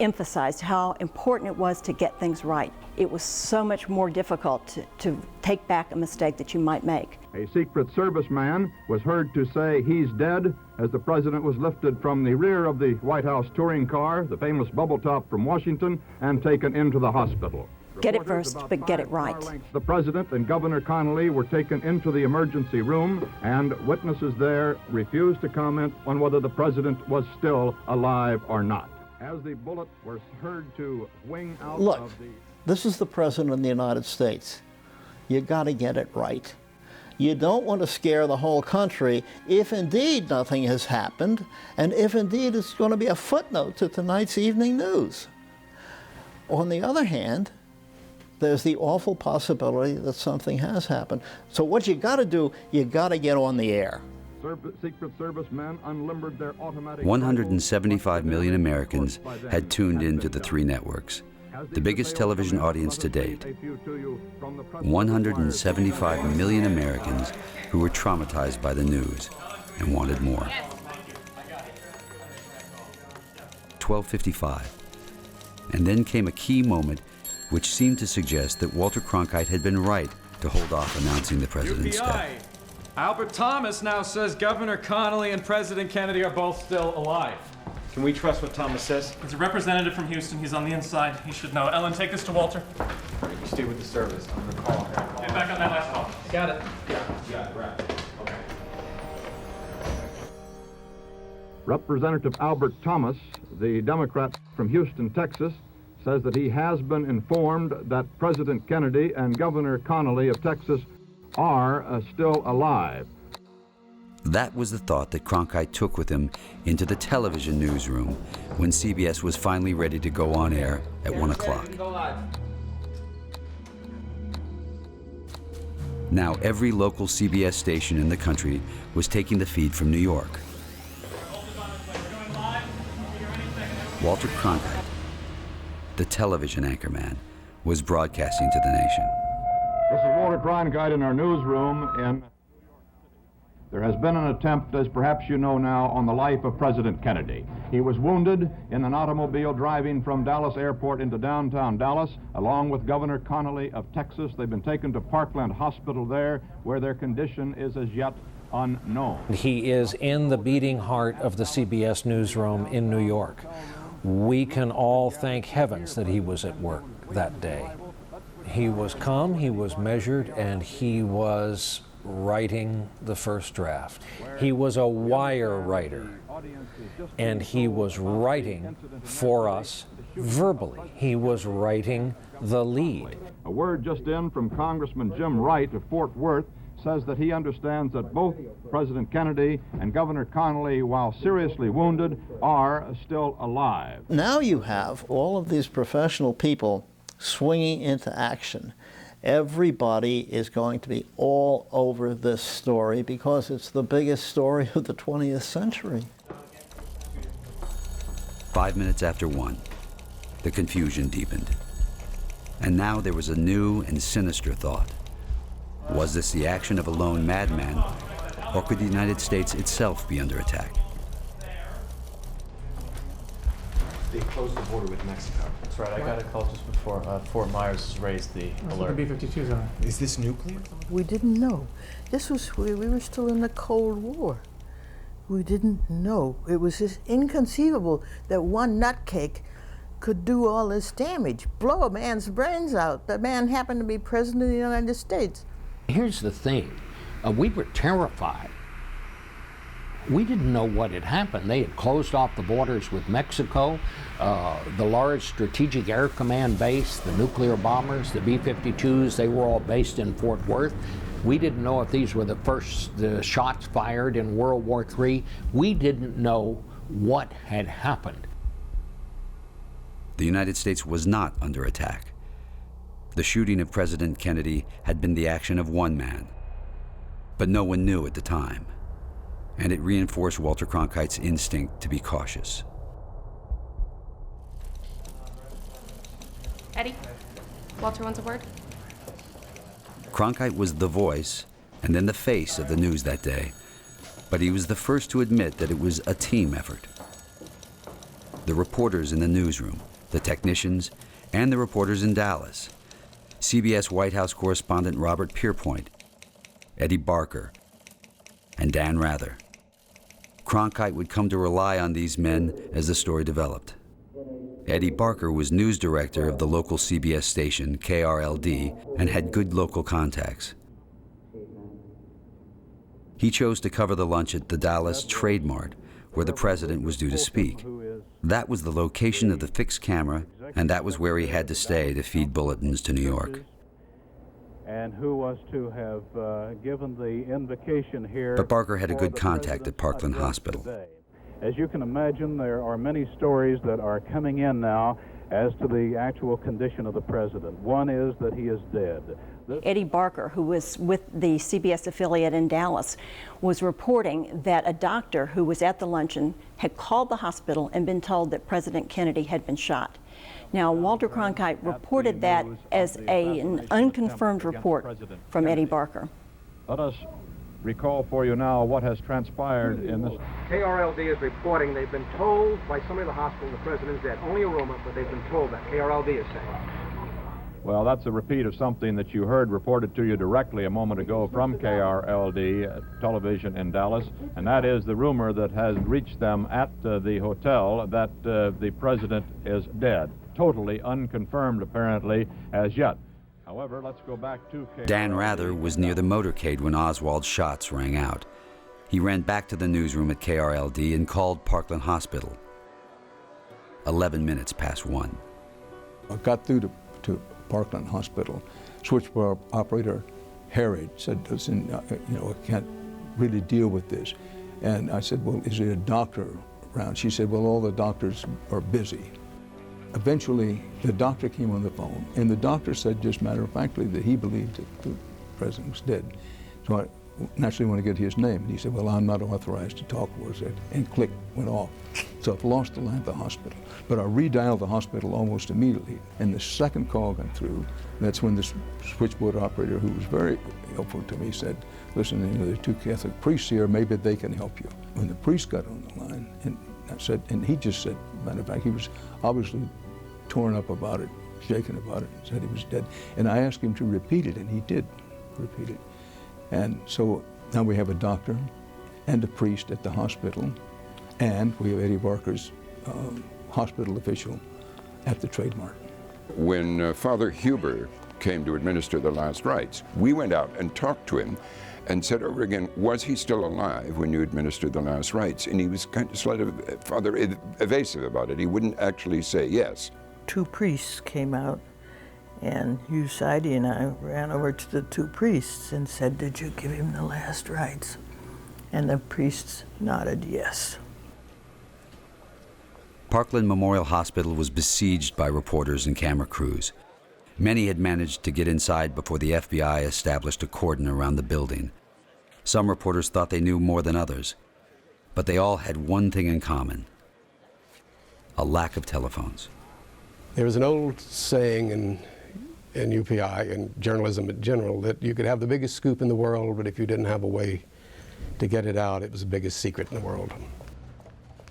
emphasized how important it was to get things right. It was so much more difficult to take back a mistake that you might make. A Secret Service man was heard to say he's dead as the president was lifted from the rear of the White House touring car, the famous bubble top from Washington, and taken into the hospital. Get it first, but get it right. The president and Governor Connolly were taken into the emergency room, and witnesses there refused to comment on whether the president was still alive or not. As the bullet was heard to wing out Look, of the... this is the President of the United States. You got to get it right. You don't want to scare the whole country if indeed nothing has happened, and if indeed it's going to be a footnote to tonight's evening news. On the other hand, there's the awful possibility that something has happened. So what you got to do, you got to get on the air. Secret Service men unlimbered their automatic... 175 million Americans had tuned into the three networks, the biggest television audience to date. 175 million Americans who were traumatized by the news and wanted more. 12:55. And then came a key moment which seemed to suggest that Walter Cronkite had been right to hold off announcing the president's death. Albert Thomas now says Governor Connolly and President Kennedy are both still alive. Can we trust what Thomas says? It's a representative from Houston. He's on the inside. He should know. Ellen, take this to Walter. You stay with the service. I'm gonna call. Get back on that last call. Got it. Yeah, right. Okay. Representative Albert Thomas, the Democrat from Houston, Texas, says that he has been informed that President Kennedy and Governor Connolly of Texas are still alive. That was the thought that Cronkite took with him into the television newsroom when CBS was finally ready to go on air at 1 o'clock. Now every local CBS station in the country was taking the feed from New York. Walter Cronkite, the television anchorman, was broadcasting to the nation. This is Walter Cronkite in our newsroom, and there has been an attempt, as perhaps you know now, on the life of President Kennedy. He was wounded in an automobile driving from Dallas Airport into downtown Dallas, along with Governor Connolly of Texas. They've been taken to Parkland Hospital there, where their condition is as yet unknown. He is in the beating heart of the CBS newsroom in New York. We can all thank heavens that he was at work that day. He was calm, he was measured, and he was writing the first draft. He was a wire writer, and he was writing for us verbally. He was writing the lead. A word just in from Congressman Jim Wright of Fort Worth says that he understands that both President Kennedy and Governor Connolly, while seriously wounded, are still alive. Now you have all of these professional people swinging into action. Everybody is going to be all over this story because it's the biggest story of the 20th century. 5 minutes after 1, the confusion deepened. And now there was a new and sinister thought. Was this the action of a lone madman, or could the United States itself be under attack? They closed the border with Mexico. That's right, I got a call just before Fort Myers raised the alert. The B-52's on. Is this nuclear? We didn't know. We were still in the Cold War. We didn't know. It was just inconceivable that one nutcake could do all this damage, blow a man's brains out. The man happened to be president of the United States. Here's the thing. We were terrified. We didn't know what had happened. They had closed off the borders with Mexico, the large strategic air command base, the nuclear bombers, the B-52s, they were all based in Fort Worth. We didn't know if these were the shots fired in World War III. We didn't know what had happened. The United States was not under attack. The shooting of President Kennedy had been the action of one man, but no one knew at the time, and it reinforced Walter Cronkite's instinct to be cautious. Eddie, Walter wants a word. Cronkite was the voice and then the face of the news that day, but he was the first to admit that it was a team effort. The reporters in the newsroom, the technicians, and the reporters in Dallas, CBS White House correspondent Robert Pierpoint, Eddie Barker, and Dan Rather. Cronkite would come to rely on these men as the story developed. Eddie Barker was news director of the local CBS station, KRLD, and had good local contacts. He chose to cover the lunch at the Dallas Trade Mart, where the president was due to speak. That was the location of the fixed camera, and that was where he had to stay to feed bulletins to New York. And who was to have given the invocation here. But Barker had a good contact at Parkland Hospital. As you can imagine, there are many stories that are coming in now as to the actual condition of the president. One is that he is dead. Eddie Barker, who was with the CBS affiliate in Dallas, was reporting that a doctor who was at the luncheon had called the hospital and been told that President Kennedy had been shot. Now, Walter Cronkite reported that as an unconfirmed report from Eddie Barker. Let us recall for you now what has transpired in this. KRLD is reporting they've been told by somebody at the hospital the president's dead. Only a rumor, but they've been told that. KRLD is saying. Well, that's a repeat of something that you heard reported to you directly a moment ago from KRLD television in Dallas, and that is the rumor that has reached them at the hotel that the president is dead. Totally unconfirmed, apparently, as yet. However, let's go back to KRLD. Dan Rather was near the motorcade when Oswald's shots rang out. He ran back to the newsroom at KRLD and called Parkland Hospital. 11 minutes past 1. I got through to Parkland Hospital. Switchboard operator Harry said, listen, I can't really deal with this. And I said, well, is there a doctor around? She said, well, all the doctors are busy. Eventually, the doctor came on the phone, and the doctor said, just matter-of-factly, that he believed that the president was dead. So I naturally want to get his name. And he said, well, I'm not authorized to talk, was it? And click, went off. So I've lost the line at the hospital. But I redialed the hospital almost immediately. And the second call went through. That's when the switchboard operator, who was very helpful to me, said, listen, there are two Catholic priests here, maybe they can help you. When the priest got on the line, and I said, and he just said, matter of fact, he was obviously torn up about it, shaken about it, and said he was dead. And I asked him to repeat it, and he did repeat it. And so now we have a doctor and a priest at the hospital, and we have Eddie Barker's hospital official at the Trade Mart. When Father Huber came to administer the last rites, we went out and talked to him and said over again, was he still alive when you administered the last rites? And he was kind of sort of rather evasive about it. He wouldn't actually say yes. Two priests came out, and Hugh Sidey and I ran over to the two priests and said, did you give him the last rites? And the priests nodded yes. Parkland Memorial Hospital was besieged by reporters and camera crews. Many had managed to get inside before the FBI established a cordon around the building. Some reporters thought they knew more than others, but they all had one thing in common: a lack of telephones. There was an old saying in UPI and journalism in general that you could have the biggest scoop in the world, but if you didn't have a way to get it out, it was the biggest secret in the world.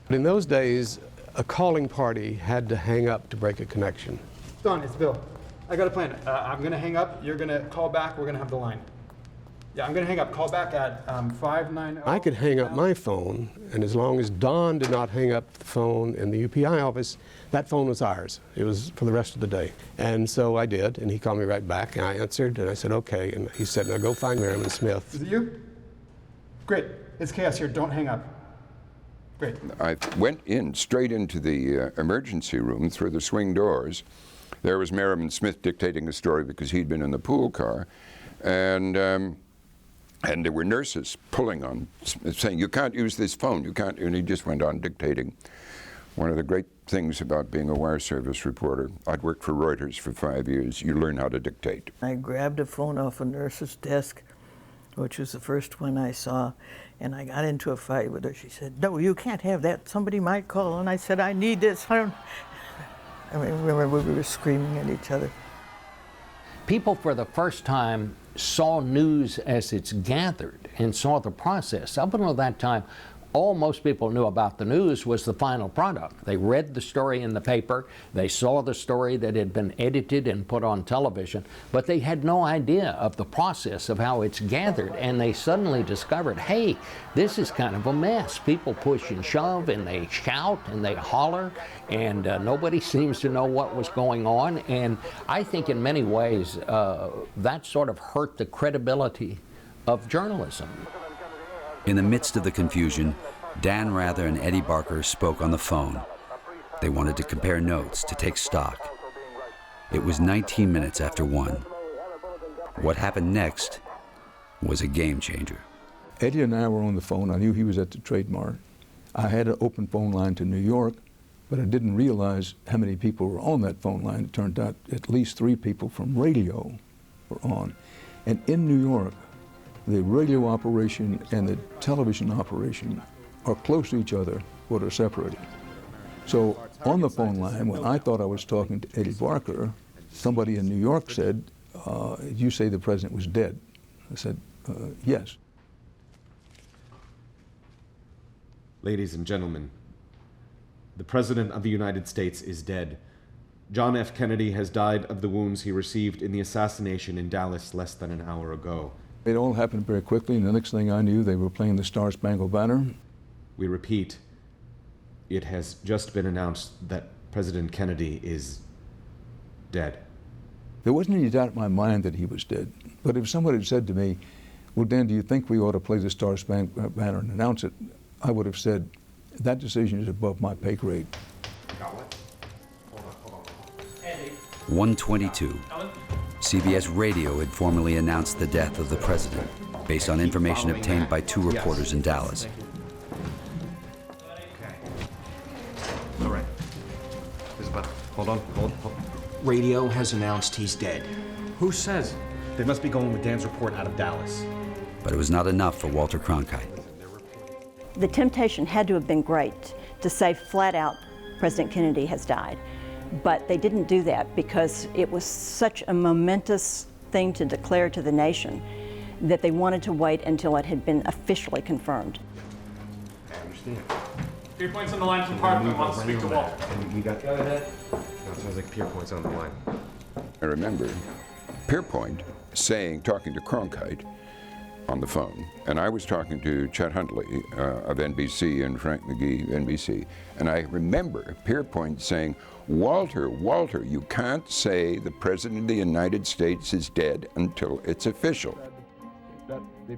But in those days, a calling party had to hang up to break a connection. Don, it's Bill. I got a plan. I'm going to hang up. You're going to call back. We're going to have the line. Yeah, I'm going to hang up. Call back at 590. I could hang up my phone, and as long as Don did not hang up the phone in the UPI office, that phone was ours. It was for the rest of the day. And so I did, and he called me right back, and I answered, and I said, okay. And he said, now go find Marianne Smith. Is it you? Great. It's chaos here. Don't hang up. Great. I went straight into the emergency room through the swing doors. There was Marvin Smith dictating a story because he'd been in the pool car. And there were nurses pulling on, saying, you can't use this phone, you can't, and he just went on dictating. One of the great things about being a wire service reporter, I'd worked for Reuters for 5 years, you learn how to dictate. I grabbed a phone off a nurse's desk, which was the first one I saw, and I got into a fight with her. She said, no, you can't have that, somebody might call. And I said, I need this. I remember we were screaming at each other. People for the first time saw news as it's gathered and saw the process. Up until that time, all most people knew about the news was the final product. They read the story in the paper, they saw the story that had been edited and put on television, but they had no idea of the process of how it's gathered, and they suddenly discovered, hey, this is kind of a mess. People push and shove, and they shout, and they holler, and nobody seems to know what was going on, and I think in many ways that sort of hurt the credibility of journalism. In the midst of the confusion, Dan Rather and Eddie Barker spoke on the phone. They wanted to compare notes, to take stock. It was 19 minutes after 1. What happened next was a game changer. Eddie and I were on the phone. I knew he was at the Trade Mart. I had an open phone line to New York, but I didn't realize how many people were on that phone line. It turned out at least 3 people from radio were on. And in New York, the radio operation and the television operation are close to each other, but are separated. So on the phone line, when I thought I was talking to Eddie Barker, somebody in New York said, you say the president was dead. I said, yes. Ladies and gentlemen, the President of the United States is dead. John F. Kennedy has died of the wounds he received in the assassination in Dallas less than an hour ago. It all happened very quickly, and the next thing I knew, they were playing the Star-Spangled Banner. We repeat, it has just been announced that President Kennedy is dead. There wasn't any doubt in my mind that he was dead. But if somebody had said to me, well, Dan, do you think we ought to play the Star-Spangled Banner and announce it? I would have said, that decision is above my pay grade. 1:22. CBS Radio had formally announced the death of the president, based on information obtained by 2 reporters in Dallas. All right. Isabel, hold on. Radio has announced he's dead. Who says? They must be going with Dan's report out of Dallas. But it was not enough for Walter Cronkite. The temptation had to have been great to say flat out, President Kennedy has died. But they didn't do that because it was such a momentous thing to declare to the nation that they wanted to wait until it had been officially confirmed. I understand. 3 points on the line from Parkman wants to speak to Walt. You got. Go ahead. No, it sounds like Pierpoint's on the line. I remember Pierpoint talking to Cronkite on the phone, and I was talking to Chet Huntley of NBC and Frank McGee, NBC, and I remember Pierpoint saying, Walter, you can't say the President of the United States is dead until it's official.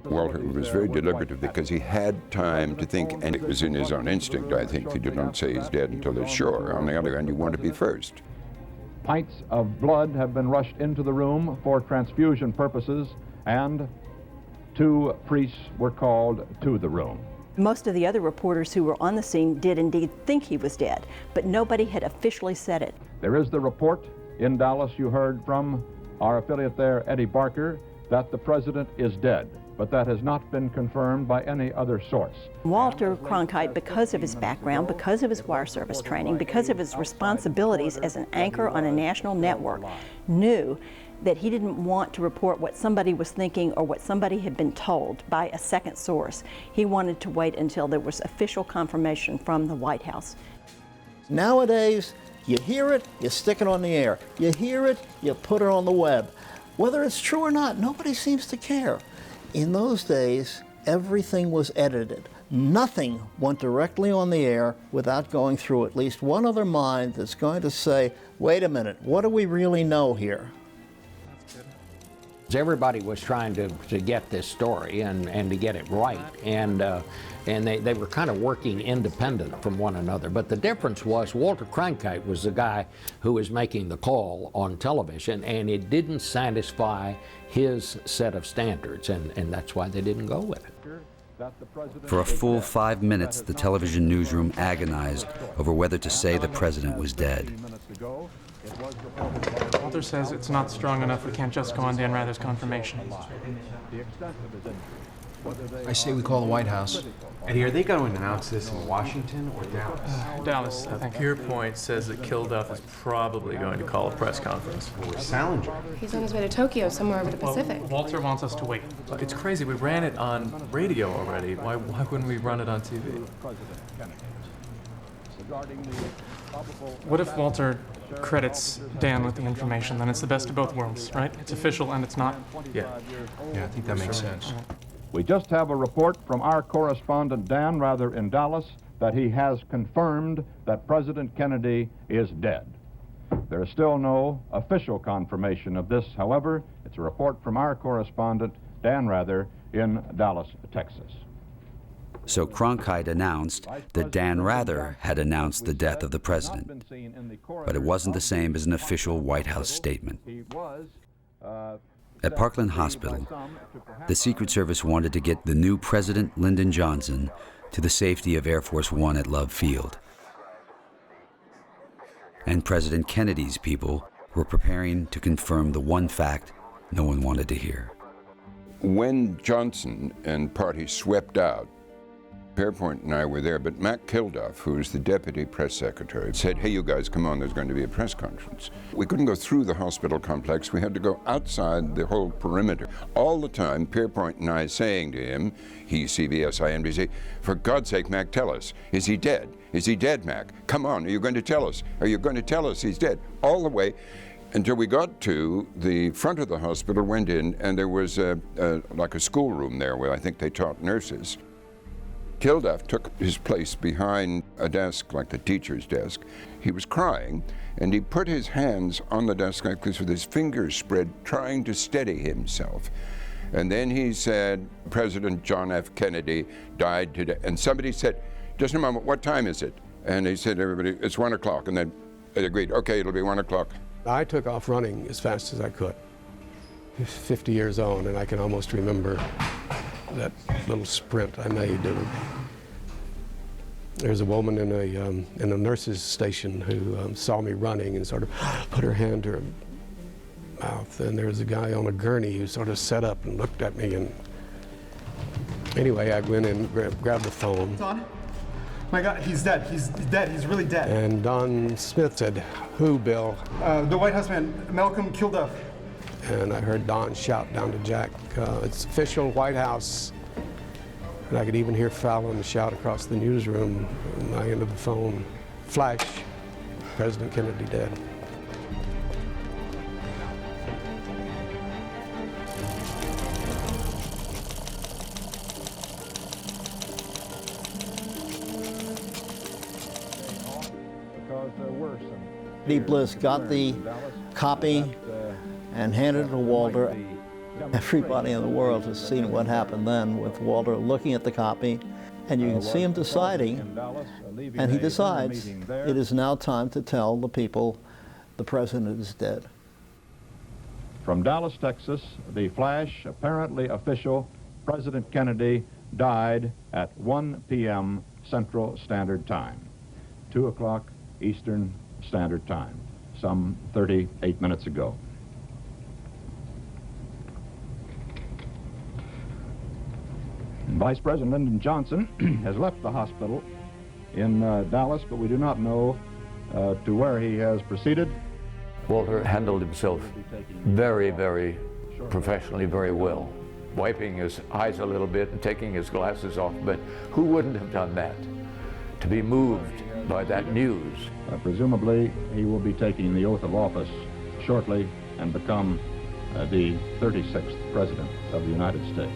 Walter was very deliberative because he had time to think, and it was in his own instinct, I think, that you don't say he's dead until it's sure. On the other hand, you want to be first. Pints of blood have been rushed into the room for transfusion purposes, and 2 priests were called to the room. Most of the other reporters who were on the scene did indeed think he was dead, but nobody had officially said it. There is the report In Dallas, you heard from our affiliate there, Eddie Barker, that the president is dead, but that has not been confirmed by any other source. Walter Cronkite, because of his background, because of his wire service training, because of his responsibilities as an anchor on a national network, knew that he didn't want to report what somebody was thinking or what somebody had been told by a second source. He wanted to wait until there was official confirmation from the White House. Nowadays, you hear it, you stick it on the air. You hear it, you put it on the web. Whether it's true or not, nobody seems to care. In those days, everything was edited. Nothing went directly on the air without going through at least one other mind that's going to say, wait a minute, what do we really know here? Everybody was trying to get this story and to get it right, and they were kind of working independent from one another. But the difference was Walter Cronkite was the guy who was making the call on television, and it didn't satisfy his set of standards, and that's why they didn't go with it. For a full 5 minutes, the television newsroom agonized over whether to say the president was dead. Walter says it's not strong enough. We can't just go on Dan Rather's confirmation. I say we call the White House. Eddie, are they going to announce this in Washington or Dallas? Dallas, I think. Pierpoint says that Kilduff is probably going to call a press conference. Salinger. He's on his way to Tokyo, somewhere over the Pacific. Walter wants us to wait. It's crazy. We ran it on radio already. Why wouldn't we run it on TV? What if Walter credits Dan with the information? Then it's the best of both worlds, right? It's official and it's not. Yeah, I think that makes sense. We just have a report from our correspondent Dan Rather in Dallas that he has confirmed that President Kennedy is dead. There is still no official confirmation of this, however. It's a report from our correspondent Dan Rather in Dallas, Texas. So Cronkite announced that Dan Rather had announced the death of the president, but it wasn't the same as an official White House statement. At Parkland Hospital, the Secret Service wanted to get the new President Lyndon Johnson to the safety of Air Force One at Love Field. And President Kennedy's people were preparing to confirm the one fact no one wanted to hear. When Johnson and party swept out, Pierpoint and I were there, but Mac Kilduff, who was the deputy press secretary, said, hey, you guys, come on, there's going to be a press conference. We couldn't go through the hospital complex. We had to go outside the whole perimeter. All the time, Pierpoint and I saying to him, he's CBS, NBC, for God's sake, Mac, tell us, is he dead? Is he dead, Mac? Come on, are you going to tell us? Are you going to tell us he's dead? All the way until we got to the front of the hospital, went in, and there was like a schoolroom there where I think they taught nurses. Kilduff took his place behind a desk, like the teacher's desk. He was crying, and he put his hands on the desk like this with his fingers spread, trying to steady himself. And then he said, President John F. Kennedy died today. And somebody said, just a moment, what time is it? And he said, everybody, it's 1 o'clock. And then they agreed, okay, it'll be 1 o'clock. I took off running as fast as I could. 50 years old, and I can almost remember that little sprint I made. There's a woman in a nurse's station who saw me running and sort of put her hand to her mouth. And there was a guy on a gurney who sort of sat up and looked at me. And anyway, I went in, grabbed the phone. Don? My God, he's dead. He's dead. He's really dead. And Don Smith said, who, Bill? The White House man, Malcolm Kilduff. And I heard Don shout down to Jack, it's official, White House. And I could even hear Fallon shout across the newsroom on my end of the phone, flash, President Kennedy dead. Eddie Bliss got the copy and handed it to Walter. Everybody in the world has seen what happened then with Walter looking at the copy, and you can see him deciding, and he decides it is now time to tell the people the president is dead. From Dallas, Texas, the flash, apparently official, President Kennedy died at 1 p.m. Central Standard Time, 2 o'clock Eastern Standard Time. some 38 minutes ago. Vice President Lyndon Johnson has left the hospital in Dallas, but we do not know to where he has proceeded. Walter handled himself very, very professionally, very well, wiping his eyes a little bit and taking his glasses off, but who wouldn't have done that? To be moved by that news. Presumably, he will be taking the oath of office shortly and become the 36th President of the United States.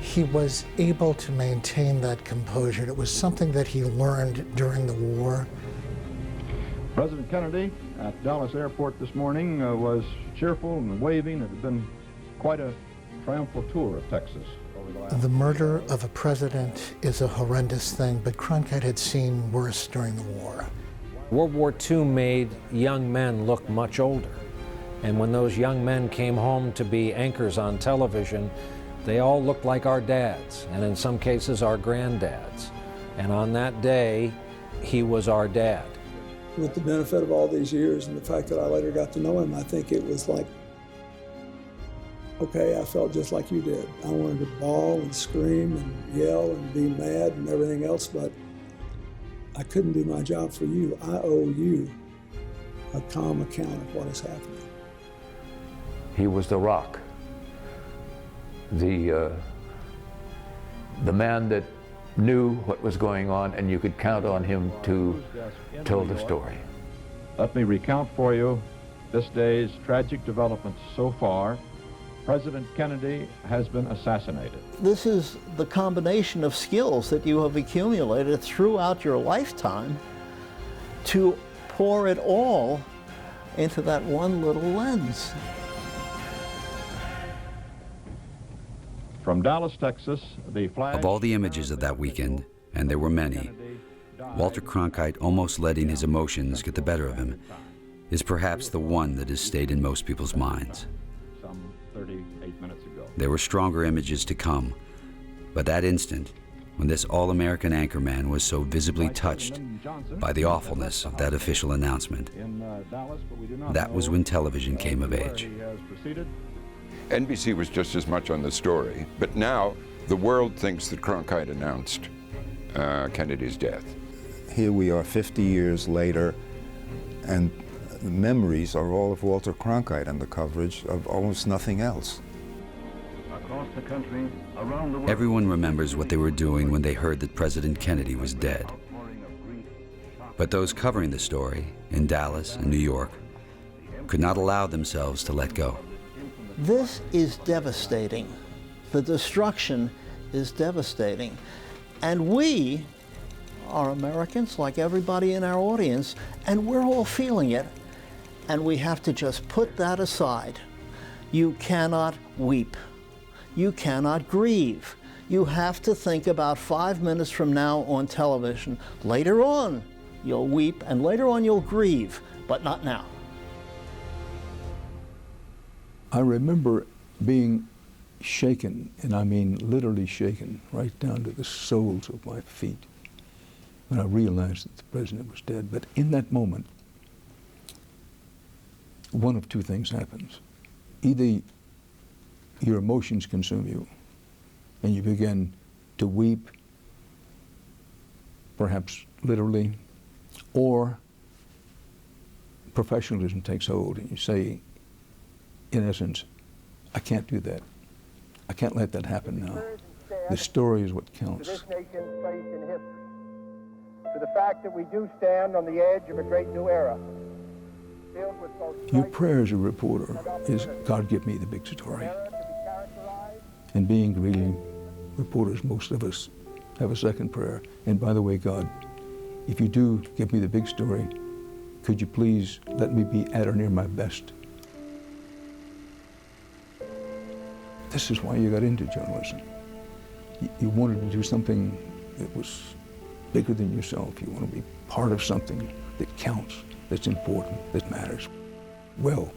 He was able to maintain that composure. It was something that he learned during the war. President Kennedy at Dallas Airport this morning was cheerful and waving. It had been quite a triumphal tour of Texas. The murder of a president is a horrendous thing, but Cronkite had seen worse during the war. World War II made young men look much older. And when those young men came home to be anchors on television, they all looked like our dads, and in some cases our granddads. And on that day, he was our dad. With the benefit of all these years and the fact that I later got to know him, I think it was like, okay, I felt just like you did. I wanted to bawl and scream and yell and be mad and everything else, but I couldn't do my job for you. I owe you a calm account of what is happening. He was the rock, the man that knew what was going on, and you could count on him to tell the story. Let me recount for you this day's tragic developments so far. President Kennedy has been assassinated. This is the combination of skills that you have accumulated throughout your lifetime to pour it all into that one little lens. From Dallas, Texas, the flag... Of all the images of that weekend, and there were many, Walter Cronkite almost letting his emotions get the better of him is perhaps the one that has stayed in most people's minds. Some 38 minutes ago. There were stronger images to come, but that instant, when this all-American anchorman was so visibly touched by the awfulness of that official announcement, that was when television came of age. NBC was just as much on the story, but now the world thinks that Cronkite announced Kennedy's death. Here we are 50 years later, and the memories are all of Walter Cronkite and the coverage of almost nothing else. Across the country, around the world. Everyone remembers what they were doing when they heard that President Kennedy was dead. But those covering the story in Dallas and New York could not allow themselves to let go. This is devastating. The destruction is devastating. And we are Americans, like everybody in our audience, and we're all feeling it. And we have to just put that aside. You cannot weep. You cannot grieve. You have to think about 5 minutes from now on television. Later on, you'll weep, and later on you'll grieve, but not now. I remember being shaken, and I mean literally shaken, right down to the soles of my feet, when I realized that the president was dead. But in that moment, one of two things happens. Either your emotions consume you, and you begin to weep, perhaps literally, or professionalism takes hold, and you say, in essence, I can't do that. I can't let that happen now. The story is what counts. This nation's place in history, to the fact that we do stand on the edge of a great new era, filled with both Your prayer as a reporter is, God, give me the big story. And being really reporters, most of us have a second prayer. And by the way, God, if you do give me the big story, could you please let me be at or near my best? This is why you got into journalism. You wanted to do something that was bigger than yourself. You want to be part of something that counts, that's important, that matters. Well,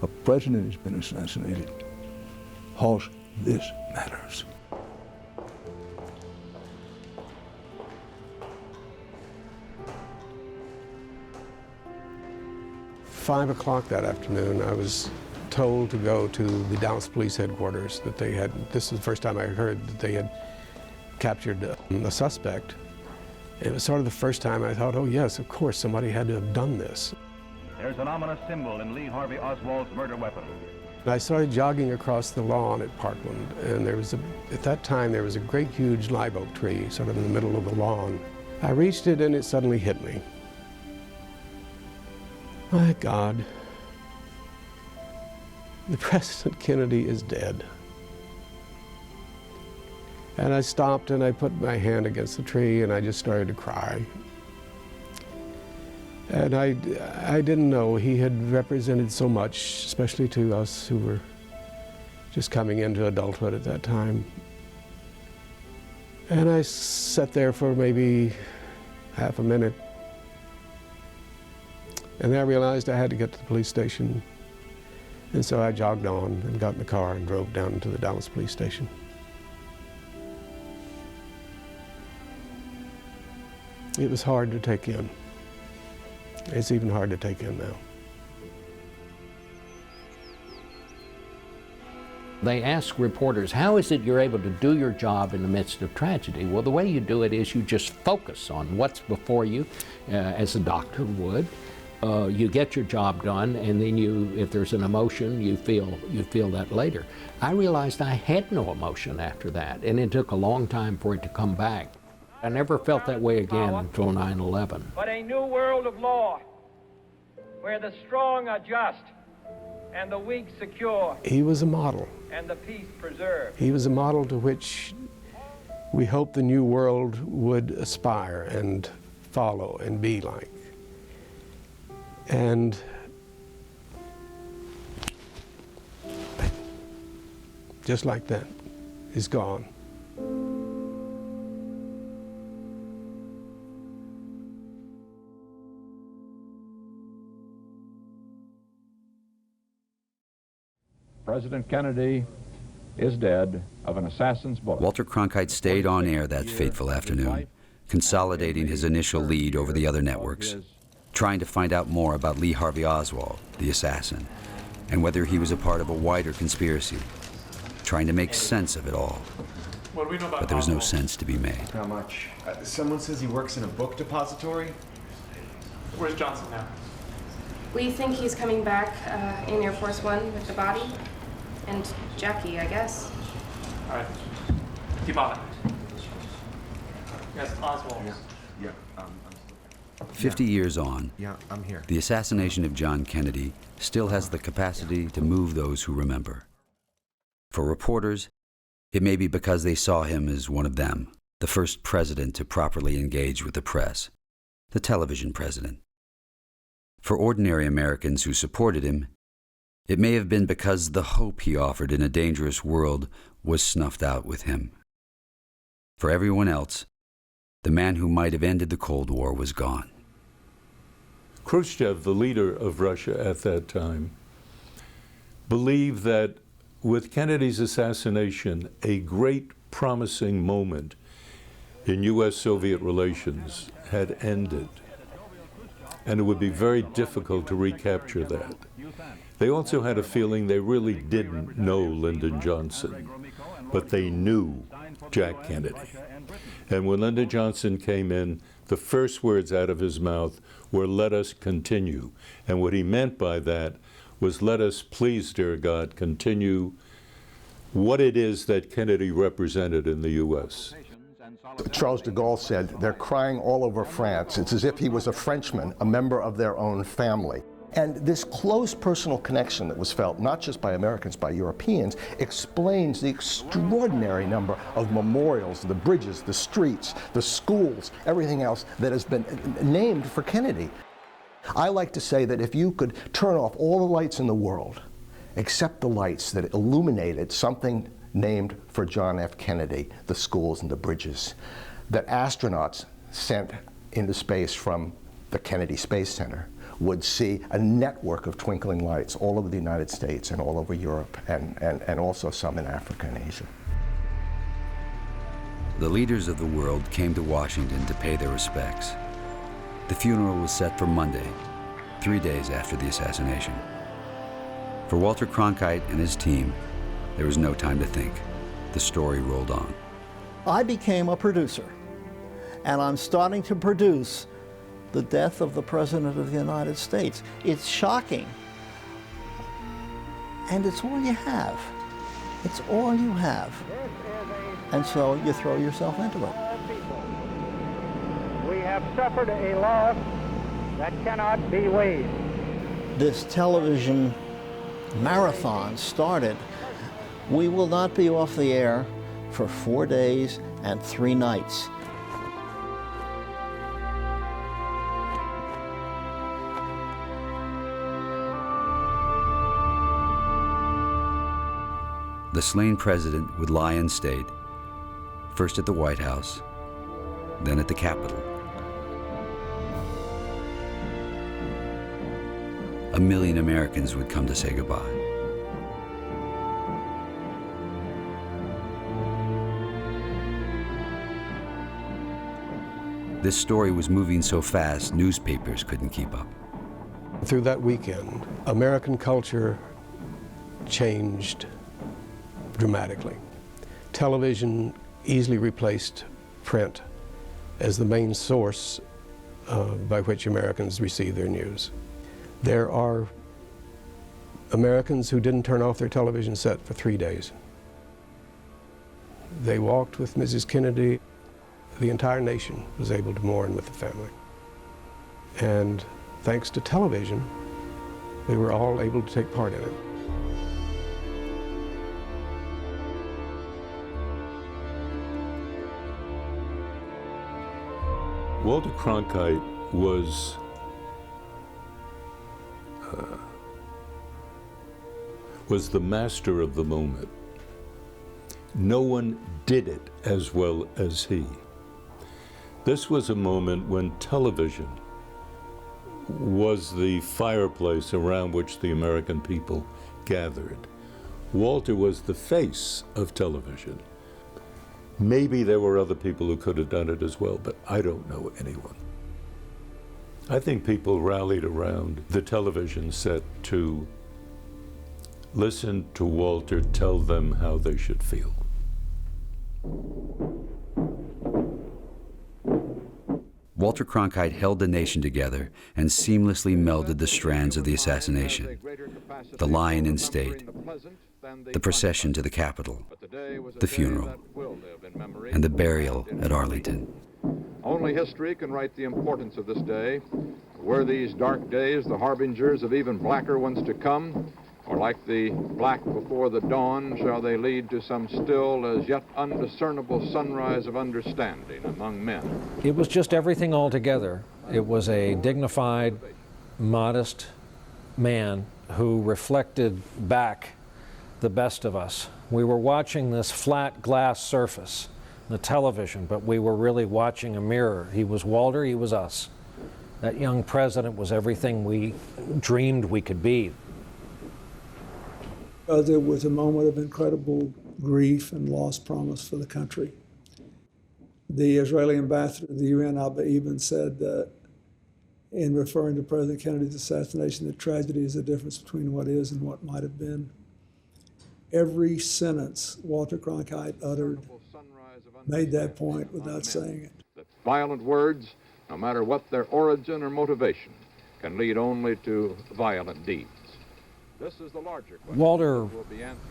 a president has been assassinated. Hoss, this matters. 5 o'clock that afternoon, I was told to go to the Dallas Police Headquarters, that they had, this is the first time I heard that they had captured a suspect. It was sort of the first time I thought, oh yes, of course, somebody had to have done this. There's an ominous symbol in Lee Harvey Oswald's murder weapon. I started jogging across the lawn at Parkland, and there was at that time there was a great huge live oak tree sort of in the middle of the lawn. I reached it and it suddenly hit me. My God, the President Kennedy is dead. And I stopped and I put my hand against the tree and I just started to cry. And I didn't know he had represented so much, especially to us who were just coming into adulthood at that time. And I sat there for maybe half a minute. And then I realized I had to get to the police station. And so I jogged on and got in the car and drove down to the Dallas police station. It was hard to take in. It's even hard to take in now. They ask reporters, how is it you're able to do your job in the midst of tragedy? Well, the way you do it is you just focus on what's before you, as a doctor would. You get your job done, and then if there's an emotion, you feel that later. I realized I had no emotion after that, and it took a long time for it to come back. I never felt that way again until 9/11. But a new world of law, where the strong are just and the weak secure. He was a model. And the peace preserved. He was a model to which we hope the new world would aspire and follow and be like. And just like that, he's gone. President Kennedy is dead of an assassin's bullet. Walter Cronkite stayed on air that fateful afternoon, consolidating his initial lead over the other networks, trying to find out more about Lee Harvey Oswald, the assassin, and whether he was a part of a wider conspiracy, trying to make sense of it all. What do we know about But there was no sense to be made. How much? Someone says he works in a book depository. Where's Johnson now? We think he's coming back in Air Force One with the body. And Jackie, I guess. All right. Keep on it. Yes, Oswald. Yeah. 50 years on, I'm here. The assassination of John Kennedy still has the capacity to move those who remember. For reporters, it may be because they saw him as one of them, the first president to properly engage with the press, the television president. For ordinary Americans who supported him, it may have been because the hope he offered in a dangerous world was snuffed out with him. For everyone else, the man who might have ended the Cold War was gone. Khrushchev, the leader of Russia at that time, believed that with Kennedy's assassination, a great promising moment in U.S.-Soviet relations had ended, and it would be very difficult to recapture that. They also had a feeling they really didn't know Lyndon Johnson, but they knew Jack Kennedy. And when Lyndon Johnson came in, the first words out of his mouth were, "Let us continue." And what he meant by that was, let us, please, dear God, continue what it is that Kennedy represented in the U.S. Charles de Gaulle said, "They're crying all over France. It's as if he was a Frenchman, a member of their own family." And this close personal connection that was felt, not just by Americans, by Europeans, explains the extraordinary number of memorials, the bridges, the streets, the schools, everything else that has been named for Kennedy. I like to say that if you could turn off all the lights in the world, except the lights that illuminated something named for John F. Kennedy, the schools and the bridges, that astronauts sent into space from the Kennedy Space Center would see a network of twinkling lights all over the United States and all over Europe and also some in Africa and Asia. The leaders of the world came to Washington to pay their respects. The funeral was set for Monday, 3 days after the assassination. For Walter Cronkite and his team, there was no time to think. The story rolled on. I became a producer, and I'm starting to produce the death of the President of the United States. It's shocking, and it's all you have. It's all you have. And so you throw yourself into it. We have suffered a loss that cannot be weighed. This television marathon started. We will not be off the air for 4 days and 3 nights. The slain president would lie in state, first at the White House, then at the Capitol. 1 million Americans would come to say goodbye. This story was moving so fast, newspapers couldn't keep up. Through that weekend, American culture changed dramatically. Television easily replaced print as the main source by which Americans receive their news. There are Americans who didn't turn off their television set for 3 days. They walked with Mrs. Kennedy. The entire nation was able to mourn with the family. And thanks to television, we were all able to take part in it. Walter Cronkite was the master of the moment. No one did it as well as he. This was a moment when television was the fireplace around which the American people gathered. Walter was the face of television. Maybe there were other people who could have done it as well, but I don't know anyone. I think people rallied around the television set to listen to Walter tell them how they should feel. Walter Cronkite held the nation together and seamlessly melded the strands of the assassination, the lying in state, the procession to the Capitol, the funeral, and the burial at Arlington. Only history can write the importance of this day. Were these dark days the harbingers of even blacker ones to come? Or like the black before the dawn, shall they lead to some still as yet undiscernible sunrise of understanding among men? It was just everything all together. It was a dignified, modest man who reflected back the best of us. We were watching this flat glass surface, the television, but we were really watching a mirror. He was Walter, he was us. That young president was everything we dreamed we could be. There was a moment of incredible grief and lost promise for the country. The Israeli ambassador to the UN, even said that in referring to President Kennedy's assassination, that tragedy is the difference between what is and what might have been. Every sentence Walter Cronkite uttered made that point without saying it. That violent words, no matter what their origin or motivation, can lead only to violent deeds. This is the larger question. Walter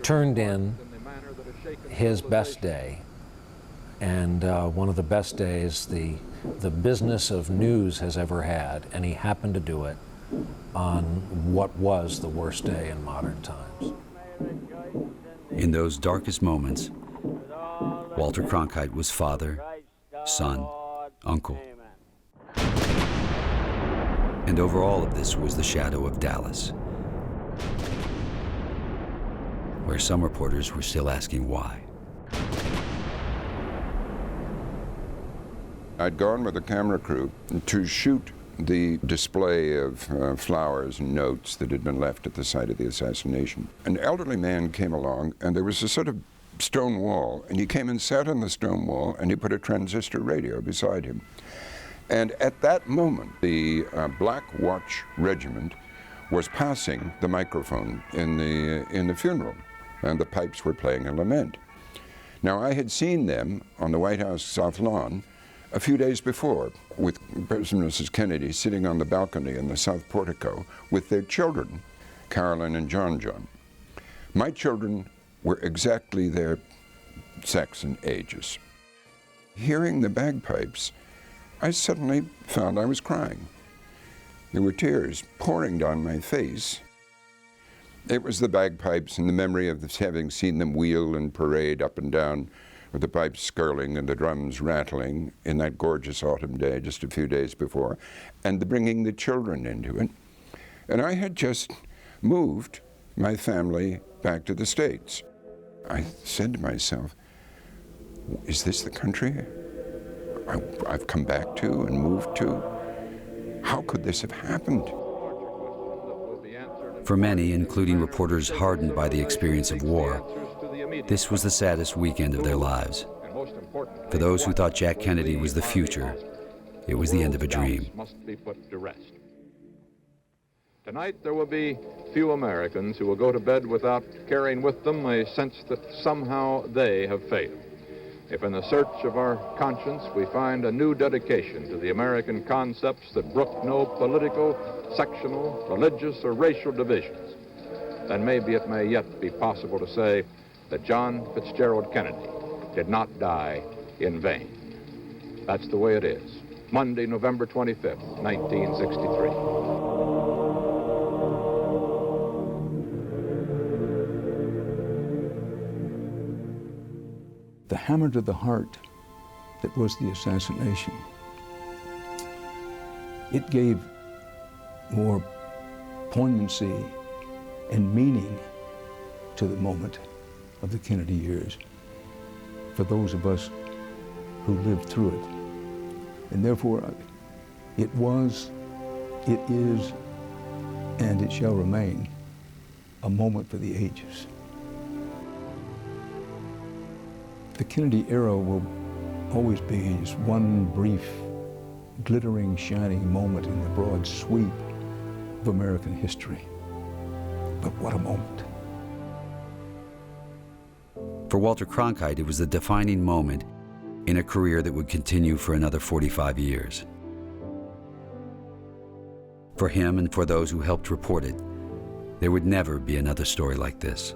turned in his best day, and one of the best days the business of news has ever had, and he happened to do it on what was the worst day in modern times. In those darkest moments, Walter Cronkite was father, son, uncle. And over all of this was the shadow of Dallas, where some reporters were still asking why. I'd gone with a camera crew to shoot the display of flowers and notes that had been left at the site of the assassination. An elderly man came along, and there was a sort of stone wall, and he came and sat on the stone wall, and he put a transistor radio beside him. And at that moment, the Black Watch Regiment was passing the microphone in the funeral, and the pipes were playing a lament. Now, I had seen them on the White House South Lawn a few days before, with President and Mrs. Kennedy sitting on the balcony in the South Portico with their children, Carolyn and John. My children were exactly their sex and ages. Hearing the bagpipes, I suddenly found I was crying. There were tears pouring down my face. It was the bagpipes and the memory of having seen them wheel and parade up and down with the pipes skirling and the drums rattling in that gorgeous autumn day just a few days before, and the bringing the children into it. And I had just moved my family back to the States. I said to myself, is this the country I've come back to and moved to? How could this have happened? For many, including reporters hardened by the experience of war, this was the saddest weekend of their lives. For those who thought Jack Kennedy was the future, it was the end of a dream. Must be put to rest. Tonight there will be few Americans who will go to bed without carrying with them a sense that somehow they have failed. If in the search of our conscience we find a new dedication to the American concepts that brook no political, sectional, religious, or racial divisions, then maybe it may yet be possible to say that John Fitzgerald Kennedy did not die in vain. That's the way it is. Monday, November 25th, 1963. The hammer to the heart that was the assassination, it gave more poignancy and meaning to the moment of the Kennedy years for those of us who lived through it. And therefore, it was, it is, and it shall remain a moment for the ages. The Kennedy era will always be just one brief, glittering, shining moment in the broad sweep of American history. But what a moment. For Walter Cronkite, it was the defining moment in a career that would continue for another 45 years. For him and for those who helped report it, there would never be another story like this.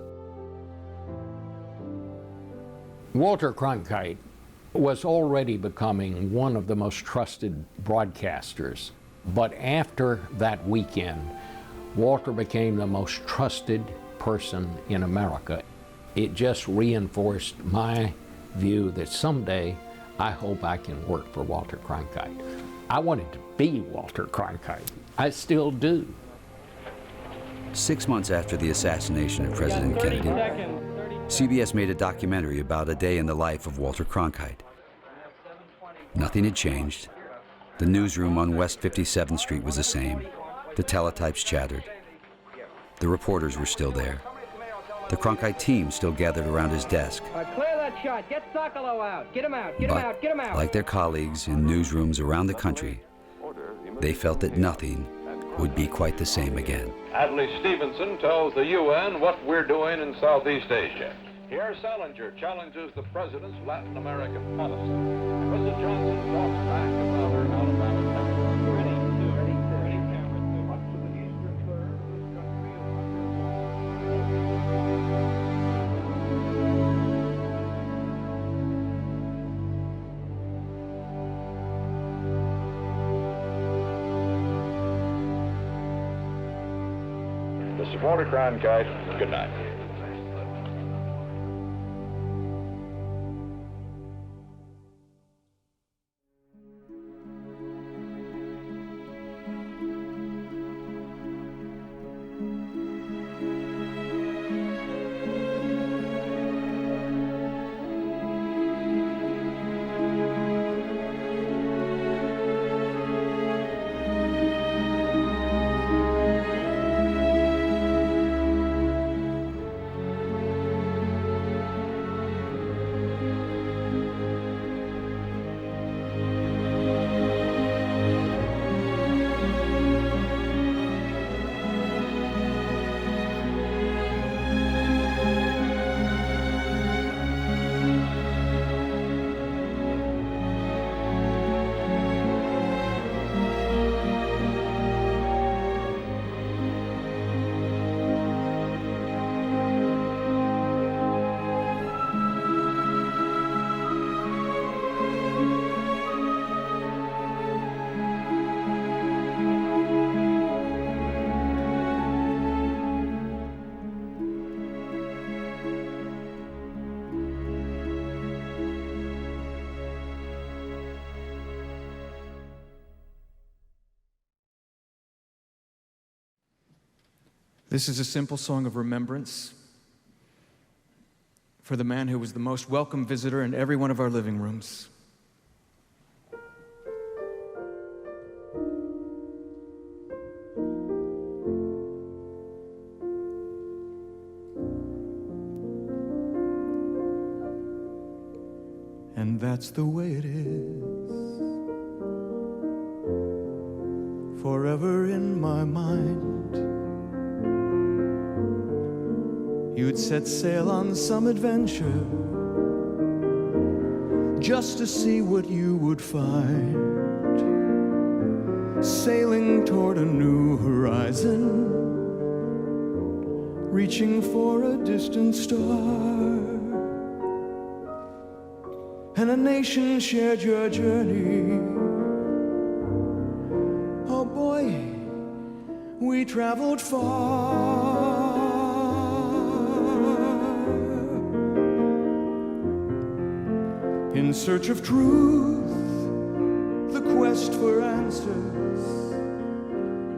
Walter Cronkite was already becoming one of the most trusted broadcasters. But after that weekend, Walter became the most trusted person in America. It just reinforced my view that someday I hope I can work for Walter Cronkite. I wanted to be Walter Cronkite. I still do. 6 months after the assassination of President Kennedy, CBS made a documentary about a day in the life of Walter Cronkite. Nothing had changed. The newsroom on West 57th Street was the same. The teletypes chattered. The reporters were still there. The Cronkite team still gathered around his desk. Clear that shot. Get Sokolow out. Get him out. Get him out. Get him out. Like their colleagues in newsrooms around the country, they felt that nothing would be quite the same again. Adlai Stevenson tells the UN what we're doing in Southeast Asia. Here, Salinger challenges the president's Latin American policy. President Johnson talks back about her Alabama temper. This is Walter Cronkite. Good night. This is a simple song of remembrance for the man who was the most welcome visitor in every one of our living rooms. And that's the way it is, forever in my mind. You'd set sail on some adventure just to see what you would find, sailing toward a new horizon, reaching for a distant star. And a nation shared your journey. Oh boy, we traveled far. In search of truth, the quest for answers,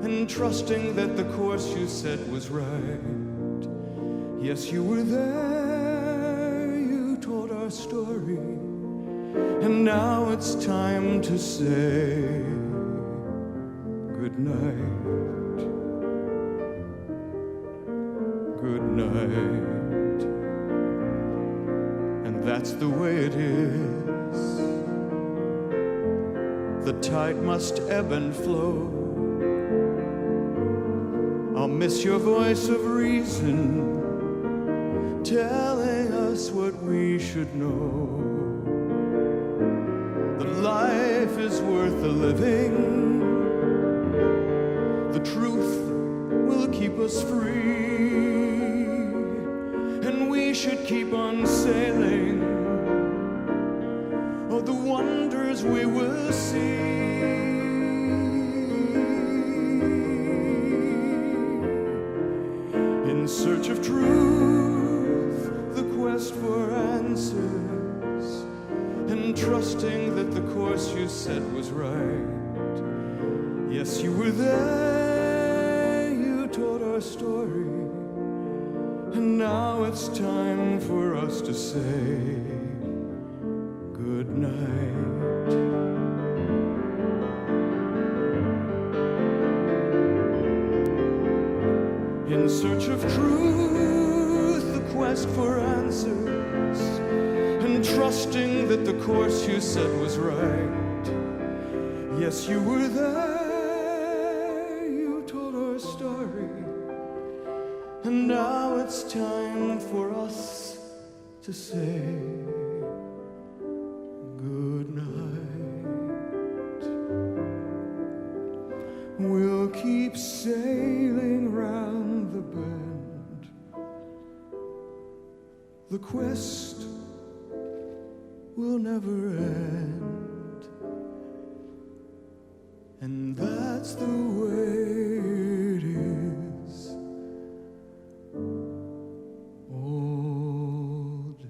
and trusting that the course you set was right. Yes, you were there, you told our story. And now it's time to say good night, good night. And that's the way it is. The tide must ebb and flow. I'll miss your voice of reason, telling us what we should know. Life is worth the living. The truth will keep us free, and we should keep on sailing. Oh, the wonders we will see. In search of truth, the quest for answers, and trusting that the course you set was right. Yes, you were there, you told our story, and now it's time for us to say good night. In search of truth, the quest for answers, and trusting that the course you set was right. Yes, you were there, you told our story, and now it's time for us to say good night. We'll keep sailing round the bend. The quest will never end, and that's the way it is, old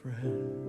friend.